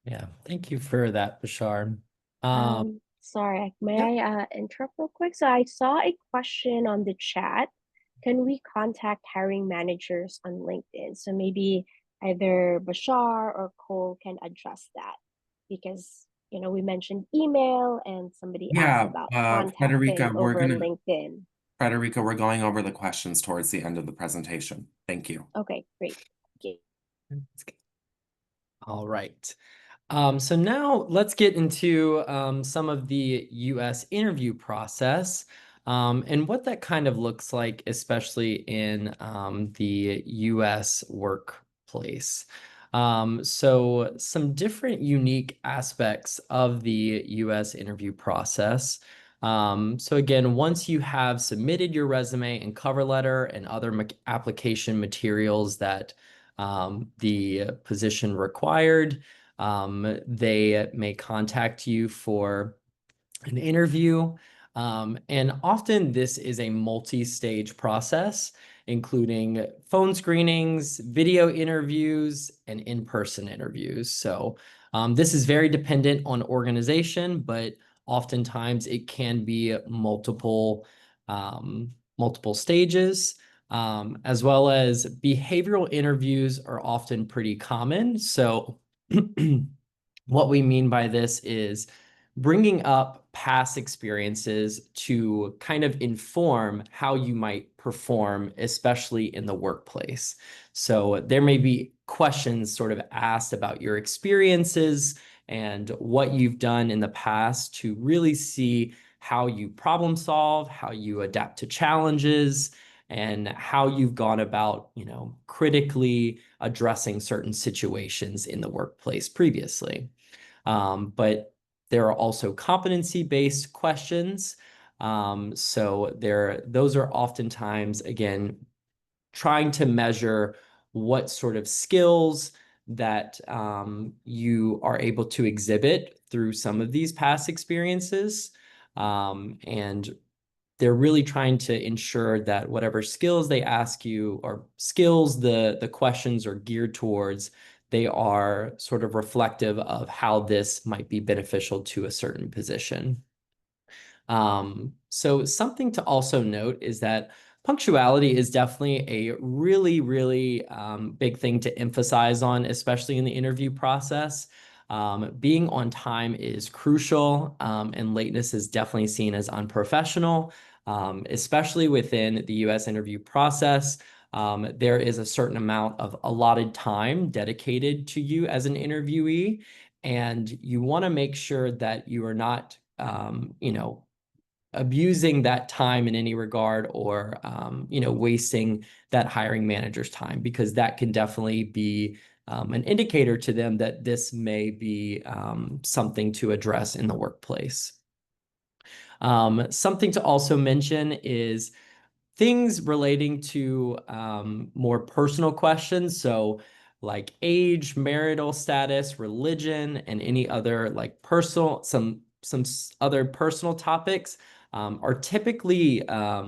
Yeah, thank you for that, Bashar. Sorry, may Yep. I interrupt real quick? So I saw a question on the chat. Can we contact hiring managers on LinkedIn? So maybe either Bashar or Cole can address that because, you know, we mentioned email and somebody asked Yeah, about Frederica, contacting over LinkedIn. We're going over the questions towards the end of the presentation. Thank you. Okay, great. Thank you. All right. So now let's get into some of the US interview process and what that kind of looks like, especially in the US workplace. So some different unique aspects of the US interview process. So again, once you have submitted your resume and cover letter and other application materials that the position required, they may contact you for an interview. And often this is a multi-stage process, including phone screenings, video interviews, and in-person interviews. So this is very dependent on organization, but oftentimes it can be multiple stages. As well as behavioral interviews are often pretty common. So what we mean by this is bringing up past experiences to kind of inform how you might perform, especially in the workplace. So there may be questions sort of asked about your experiences and what you've done in the past to really see how you problem solve, how you adapt to challenges, and how you've gone about, critically addressing certain situations in the workplace previously. But there are also competency-based questions. So those are oftentimes, again, trying to measure what sort of skills that you are able to exhibit through some of these past experiences. And they're really trying to ensure that whatever skills they ask you or skills the questions are geared towards, they are sort of reflective of how this might be beneficial to a certain position. So something to also note is that punctuality is definitely a really, really big thing to emphasize on, especially in the interview process. Being on time is crucial, and lateness is definitely seen as unprofessional, especially within the US interview process. There is a certain amount of allotted time dedicated to you as an interviewee, and you want to make sure that you are not, abusing that time in any regard or, wasting that hiring manager's time, because that can definitely be an indicator to them that this may be something to address in the workplace. Something to also mention is things relating to more personal questions. So like age, marital status, religion, and any other like some other personal topics are typically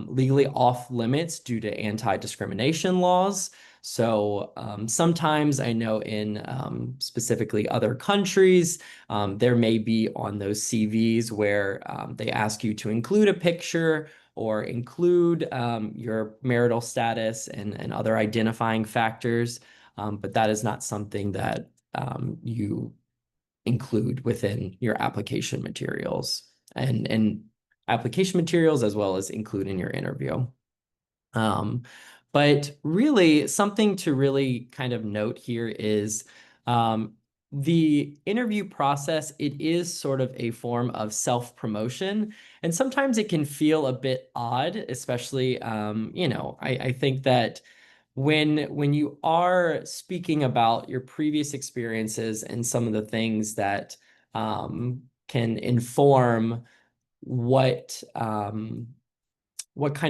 legally off limits due to anti-discrimination laws. So sometimes I know in specifically other countries, there may be on those CVs where they ask you to include a picture or include your marital status and other identifying factors. But that is not something that you include within your application materials and application materials as well as include in your interview. But really something to really kind of note here is the interview process, it is sort of a form of self-promotion, and sometimes it can feel a bit odd, especially, you know, I think that when you are speaking about your previous experiences and some of the things that can inform what kind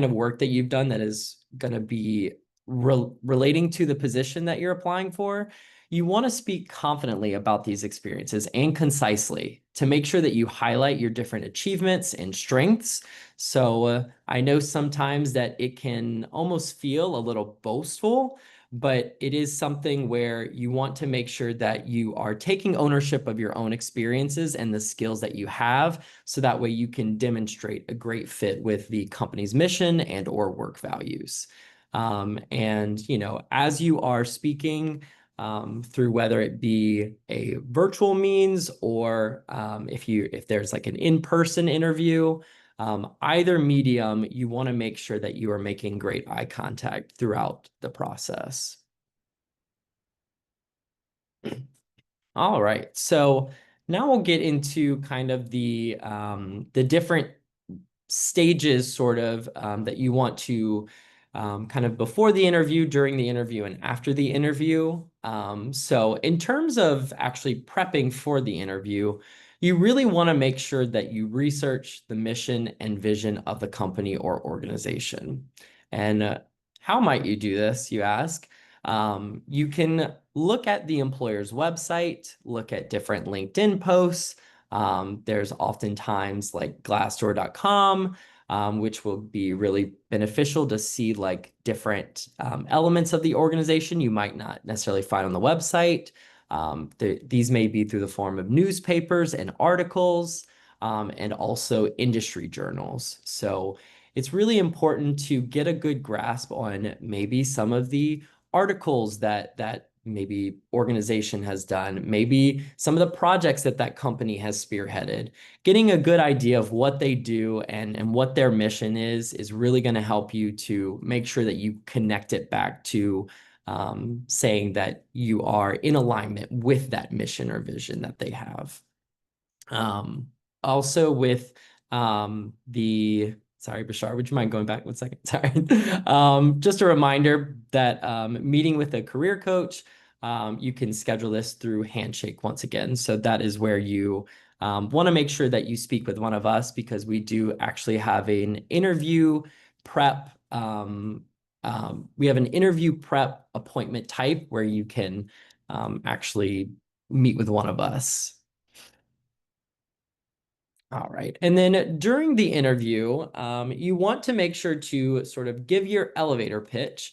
of work that you've done that is going to be relating to the position that you're applying for, you want to speak confidently about these experiences and concisely to make sure that you highlight your different achievements and strengths. So I know sometimes that it can almost feel a little boastful, but it is something where you want to make sure that you are taking ownership of your own experiences and the skills that you have, so that way you can demonstrate a great fit with the company's mission and or work values. And, you know, as you are speaking through whether it be a virtual means or if there's like an in-person interview, either medium, you want to make sure that you are making great eye contact throughout the process. All right, so now we'll get into kind of the different stages sort of that you want to kind of before the interview, during the interview, and after the interview. So in terms of actually prepping for the interview, you really want to make sure that you research the mission and vision of the company or organization. And how might you do this, you ask? You can look at the employer's website, look at different LinkedIn posts. There's oftentimes like Glassdoor.com, which will be really beneficial to see like different elements of the organization you might not necessarily find on the website. These may be through the form of newspapers and articles, and also industry journals. So it's really important to get a good grasp on maybe some of the articles that maybe organization has done, maybe some of the projects that company has spearheaded. Getting a good idea of what they do and what their mission is really going to help you to make sure that you connect it back to saying that you are in alignment with that mission or vision that they have. Also with sorry, Bashar, would you mind going back 1 second? Sorry. Just a reminder that meeting with a career coach, you can schedule this through Handshake once again. So that is where you want to make sure that you speak with one of us, because we do actually have an interview prep. We have an interview prep appointment type where you can actually meet with one of us. All right. And then during the interview, you want to make sure to sort of give your elevator pitch.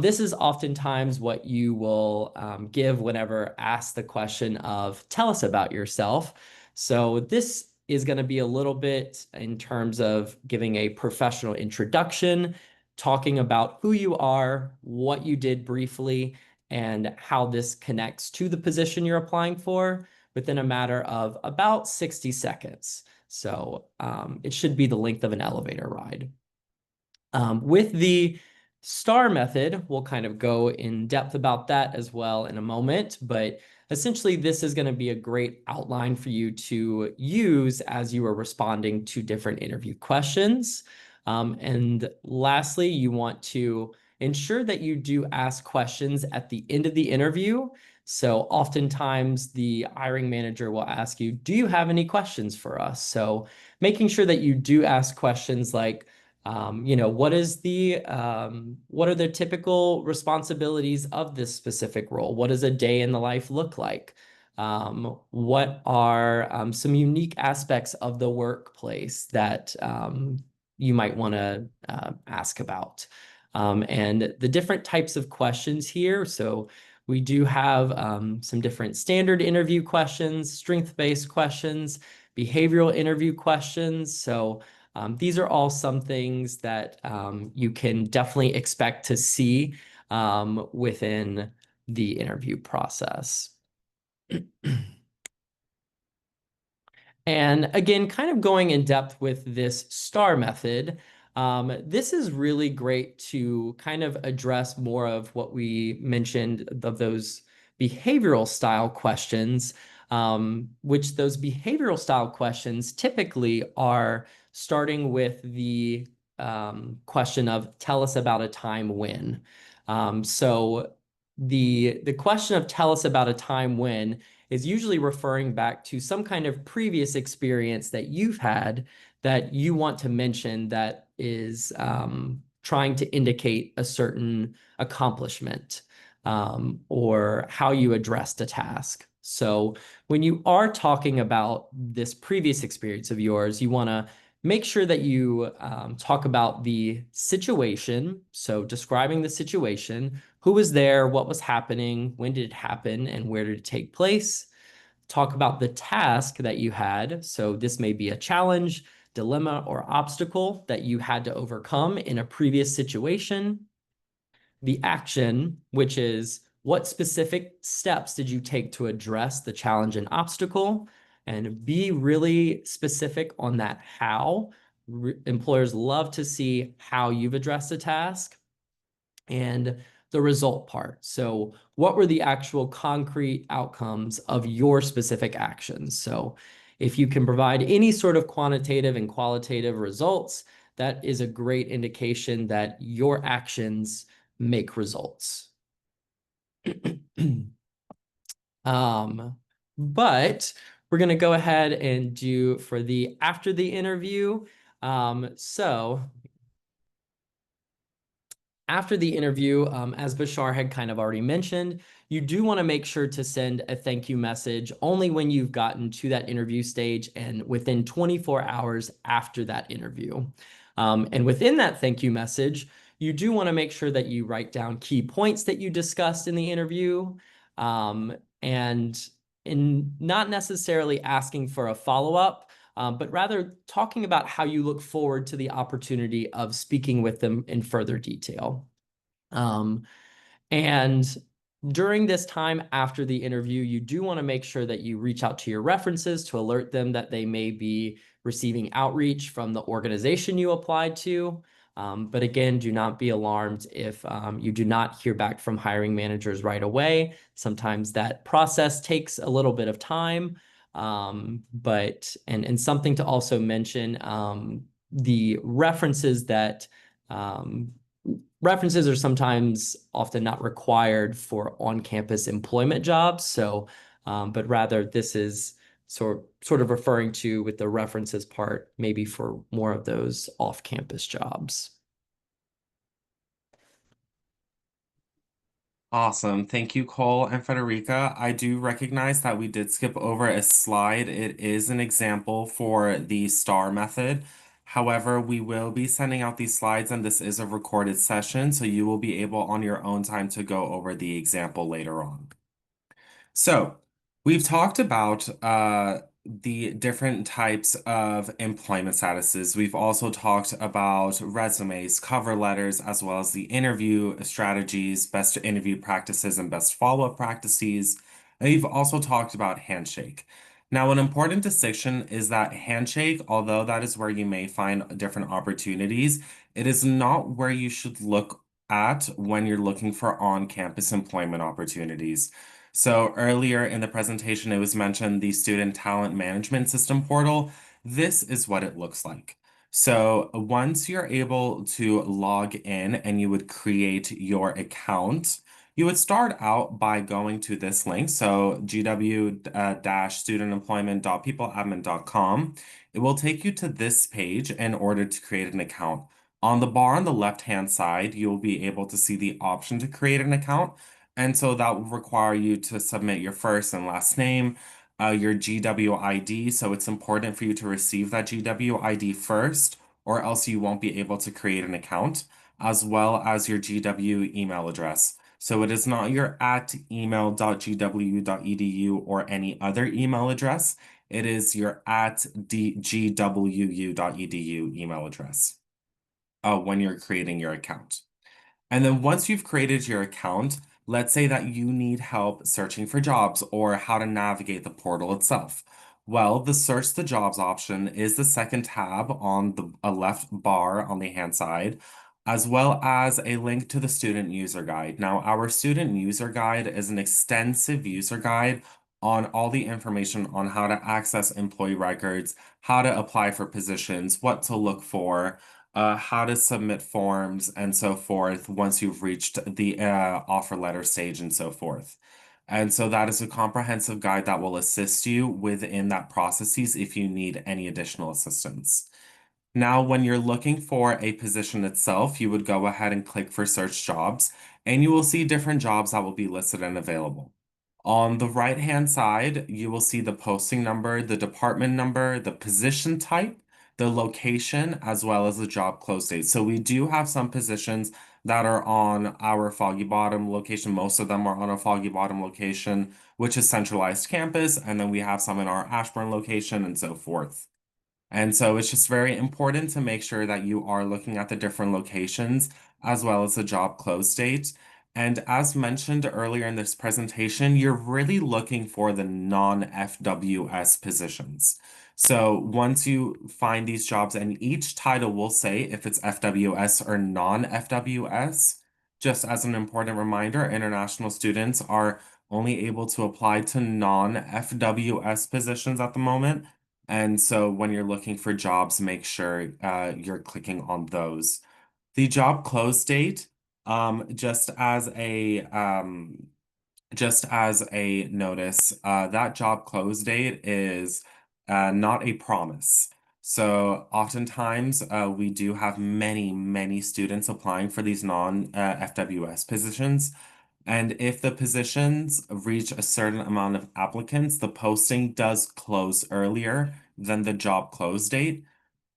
This is oftentimes what you will give whenever asked the question of, tell us about yourself. So this is going to be a little bit in terms of giving a professional introduction, talking about who you are, what you did briefly, and how this connects to the position you're applying for, within a matter of about 60 seconds. So it should be the length of an elevator ride. With the STAR method, we'll kind of go in depth about that as well in a moment, but essentially this is going to be a great outline for you to use as you are responding to different interview questions. And lastly, you want to ensure that you do ask questions at the end of the interview. So oftentimes the hiring manager will ask you, do you have any questions for us? So making sure that you do ask questions like, you know, what are the typical responsibilities of this specific role? What does a day in the life look like? What are some unique aspects of the workplace that you might want to ask about? And the different types of questions here. So we do have some different standard interview questions, strength-based questions, behavioral interview questions. So these are all some things that you can definitely expect to see within the interview process. And again, kind of going in depth with this STAR method, this is really great to kind of address more of what we mentioned of those behavioral style questions, which those behavioral style questions typically are starting with the question of tell us about a time when. So the question of tell us about a time when is usually referring back to some kind of previous experience that you've had that you want to mention that is trying to indicate a certain accomplishment or how you addressed a task. So when you are talking about this previous experience of yours, you want to make sure that you talk about the situation. So describing the situation, who was there, what was happening, when did it happen, and where did it take place? Talk about the task that you had. So this may be a challenge, dilemma, or obstacle that you had to overcome in a previous situation. The action, which is what specific steps did you take to address the challenge and obstacle? And be really specific on that how. Employers love to see how you've addressed a task. And the result part. So what were the actual concrete outcomes of your specific actions? So if you can provide any sort of quantitative and qualitative results, that is a great indication that your actions make results. But we're going to go ahead and do for the after the interview. So after the interview, as Bashar had kind of already mentioned, you do want to make sure to send a thank you message only when you've gotten to that interview stage and within 24 hours after that interview. And within that thank you message, you do want to make sure that you write down key points that you discussed in the interview, and in not necessarily asking for a follow-up, but rather talking about how you look forward to the opportunity of speaking with them in further detail. And during this time after the interview, you do want to make sure that you reach out to your references to alert them that they may be receiving outreach from the organization you applied to. But again, do not be alarmed if you do not hear back from hiring managers right away. Sometimes that process takes a little bit of time. But something to also mention, the references that references are sometimes often not required for on-campus employment jobs. So, but rather this is sort of referring to with the references part, maybe for more of those off-campus jobs. Awesome. Thank you, Cole and Federica. I do recognize that we did skip over a slide. It is an example for the STAR method. However, we will be sending out these slides, and this is a recorded session, so you will be able on your own time to go over the example later on. So we've talked about the different types of employment statuses. We've also talked about resumes, cover letters, as well as the interview strategies, best interview practices, and best follow-up practices. And we've also talked about handshake. Now, an important distinction is that handshake, although that is where you may find different opportunities, it is not where you should look at when you're looking for on-campus employment opportunities. So earlier in the presentation, it was mentioned the Student Talent Management System portal. This is what it looks like. So once you're able to log in and you would create your account, you would start out by going to this link. So gw-studentemployment.peopleadmin.com. It will take you to this page in order to create an account. On the bar on the left-hand side, you'll be able to see the option to create an account. And so that will require you to submit your first and last name, your GW ID. So it's important for you to receive that GW ID first, or else you won't be able to create an account, as well as your GW email address. So it is not your at email.gwu.edu or any other email address. It is your at gwu.edu email address when you're creating your account. And then once you've created your account, let's say that you need help searching for jobs or how to navigate the portal itself. Well, the search the jobs option is the second tab on the left bar on the hand side, as well as a link to the student user guide. Now, our student user guide is an extensive user guide on all the information on how to access employee records, how to apply for positions, what to look for, how to submit forms, and so forth once you've reached the offer letter stage and so forth. And so that is a comprehensive guide that will assist you within that processes if you need any additional assistance. Now, when you're looking for a position itself, you would go ahead and click for search jobs, and you will see different jobs that will be listed and available. On the right-hand side, you will see the posting number, the department number, the position type, the location, as well as the job close date. So we do have some positions that are on our Foggy Bottom location. Most of them are on a Foggy Bottom location, which is centralized campus, and then we have some in our Ashburn location and so forth. And so it's just very important to make sure that you are looking at the different locations as well as the job close date. And as mentioned earlier in this presentation, you're really looking for the non-FWS positions. So once you find these jobs, and each title will say if it's FWS or non-FWS, just as an important reminder, international students are only able to apply to non-FWS positions at the moment. And so when you're looking for jobs, make sure you're clicking on those. The job close date, just as a notice, that job close date is not a promise. So oftentimes we do have many students applying for these non-FWS positions. And if the positions reach a certain amount of applicants, the posting does close earlier than the job close date.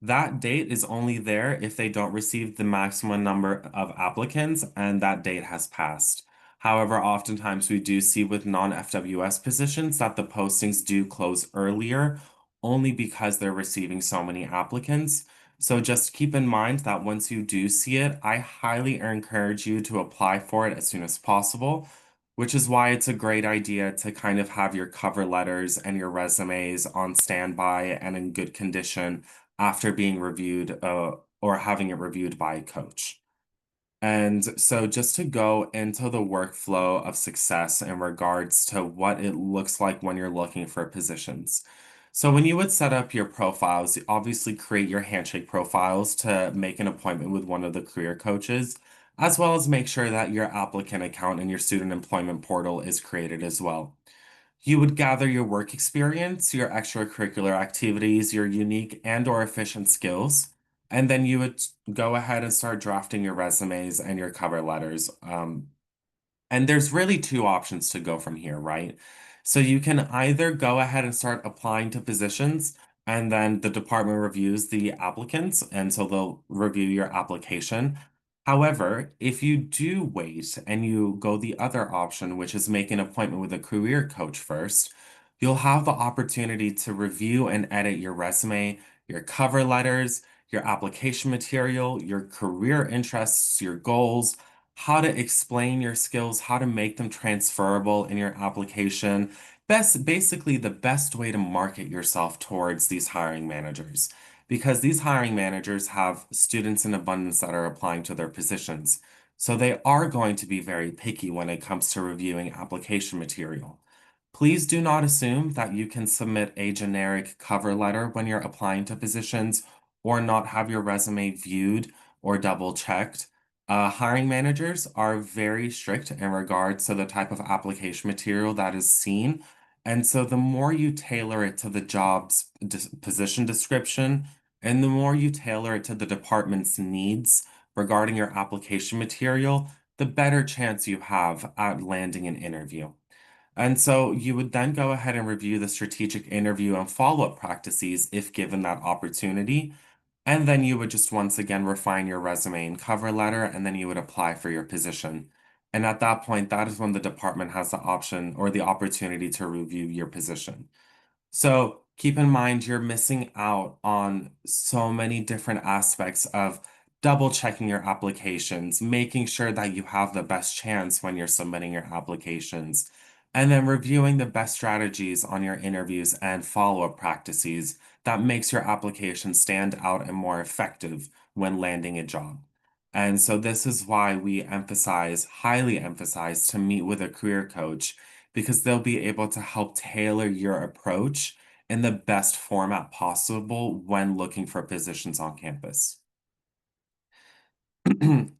That date is only there if they don't receive the maximum number of applicants and that date has passed. However, oftentimes we do see with non-FWS positions that the postings do close earlier only because they're receiving so many applicants. So just keep in mind that once you do see it, I highly encourage you to apply for it as soon as possible, which is why it's a great idea to kind of have your cover letters and your resumes on standby and in good condition after being reviewed or having it reviewed by a coach. And so just to go into the workflow of success in regards to what it looks like when you're looking for positions. So when you would set up your profiles, you obviously create your handshake profiles to make an appointment with one of the career coaches, as well as make sure that your applicant account in your student employment portal is created as well. You would gather your work experience, your extracurricular activities, your unique and/or efficient skills, and then you would go ahead and start drafting your resumes and your cover letters. And there's really two options to go from here, right? So you can either go ahead and start applying to positions, and then the department reviews the applicants, and so they'll review your application. However, if you do wait and you go the other option, which is make an appointment with a career coach first, you'll have the opportunity to review and edit your resume, your cover letters, your application material, your career interests, your goals, how to explain your skills, how to make them transferable in your application. Basically the best way to market yourself towards these hiring managers, because these hiring managers have students in abundance that are applying to their positions. So they are going to be very picky when it comes to reviewing application material. Please do not assume that you can submit a generic cover letter when you're applying to positions or not have your resume viewed or double checked. Hiring managers are very strict in regards to the type of application material that is seen. And so the more you tailor it to the job's position description, and the more you tailor it to the department's needs regarding your application material, the better chance you have at landing an interview. And so you would then go ahead and review the strategic interview and follow-up practices if given that opportunity. And then you would just once again refine your resume and cover letter, and then you would apply for your position. And at that point, that is when the department has the option or the opportunity to review your position. So keep in mind, you're missing out on so many different aspects of double checking your applications, making sure that you have the best chance when you're submitting your applications, and then reviewing the best strategies on your interviews and follow-up practices that makes your application stand out and more effective when landing a job. And so this is why we emphasize, highly emphasize, to meet with a career coach because they'll be able to help tailor your approach in the best format possible when looking for positions on campus. And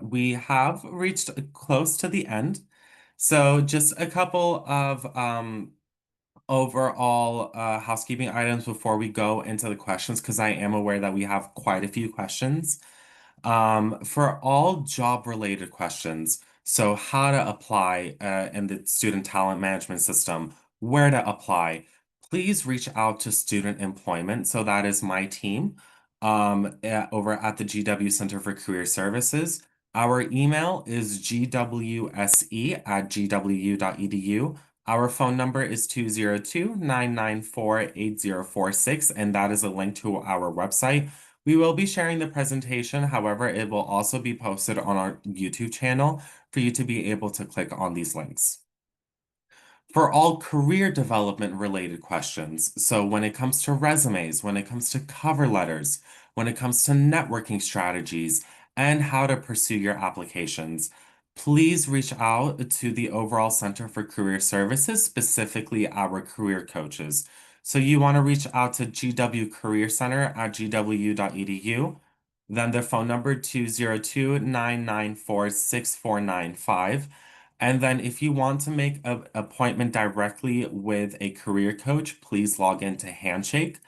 we have reached close to the end. So just a couple of overall housekeeping items before we go into the questions, because I am aware that we have quite a few questions. For all job-related questions, so how to apply in the student talent management system, where to apply, please reach out to Student Employment. So that is my team over at the GW Center for Career Services. Our email is gwse@gw.edu. Our phone number is 202-994-8046, and that is a link to our website. We will be sharing the presentation, however, it will also be posted on our YouTube channel for you to be able to click on these links. For all career development related questions, so when it comes to resumes, when it comes to cover letters, when it comes to networking strategies, and how to pursue your applications, please reach out to the overall Center for Career Services, specifically our career coaches. So you want to reach out to GW Career Center at gw.edu, then the phone number 202-994-6495. And then if you want to make an appointment directly with a career coach, please log into Handshake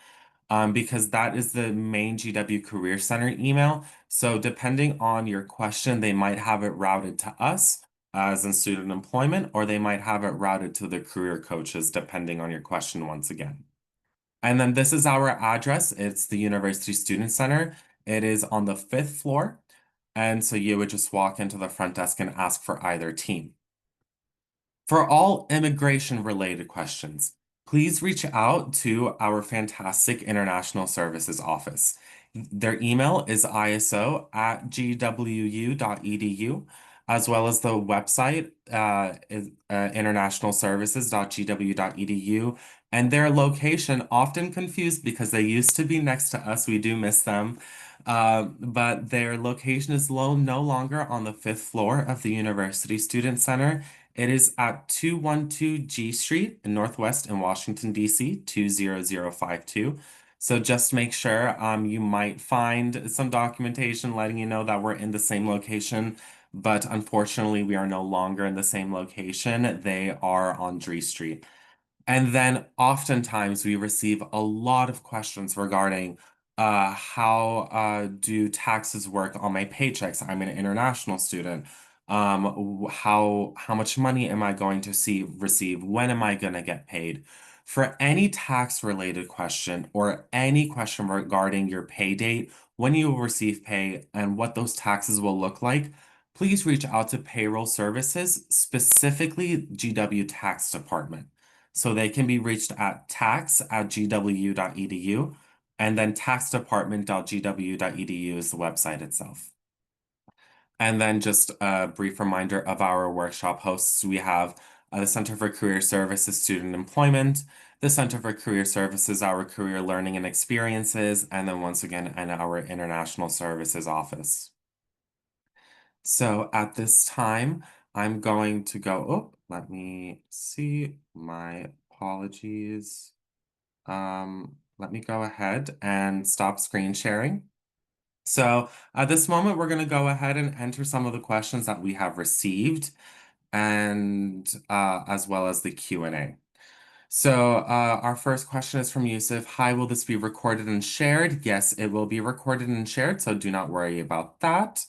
because that is the main GW Career Center email. So depending on your question, they might have it routed to us as in student employment, or they might have it routed to the career coaches, depending on your question once again. And then this is our address. It's the University Student Center. It is on the 5th floor. And so you would just walk into the front desk and ask for either team. For all immigration-related questions, please reach out to our fantastic International Services Office. Their email is iso@gwu.edu, as well as the website is internationalservices.gw.edu. And their location, often confused because they used to be next to us. We do miss them. But their location is no longer on the 5th floor of the University Student Center. It is at 212 G Street in Northwest in Washington, D.C., 20052. So just make sure you might find some documentation letting you know that we're in the same location, but unfortunately we are no longer in the same location. They are on Dree Street. And then oftentimes we receive a lot of questions regarding how do taxes work on my paychecks? I'm an international student. How much money am I going to receive? When am I going to get paid? For any tax related question or any question regarding your pay date, when you will receive pay, and what those taxes will look like, please reach out to Payroll Services, specifically GW Tax Department. So they can be reached at tax@gw.edu, and then taxdepartment.gw.edu is the website itself. And then just a brief reminder of our workshop hosts. We have the Center for Career Services Student Employment, the Center for Career Services, our Career Learning and Experiences, and then once again, in our International Services Office. So at this time, I'm going to go, oh, let me see, my apologies. Let me go ahead and stop screen sharing. So at this moment, we're going to go ahead and enter some of the questions that we have received, and as well as the Q&A. So our first question is from Yusuf. Hi, will this be recorded and shared? Yes, it will be recorded and shared, so do not worry about that.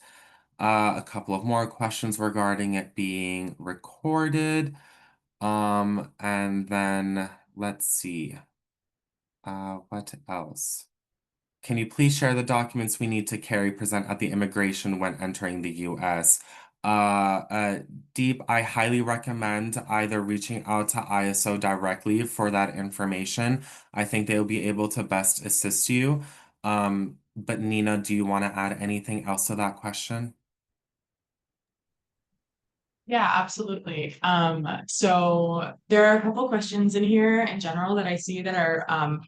A couple of more questions regarding it being recorded. And then let's see. What else? Can you please share the documents we need to carry present at the immigration when entering the US? Deep, I highly recommend either reaching out to ISO directly for that information. I think they'll be able to best assist you. But Nina, do you want to add anything else to that question? Yeah, absolutely. So there are a couple questions in here in general that I see that are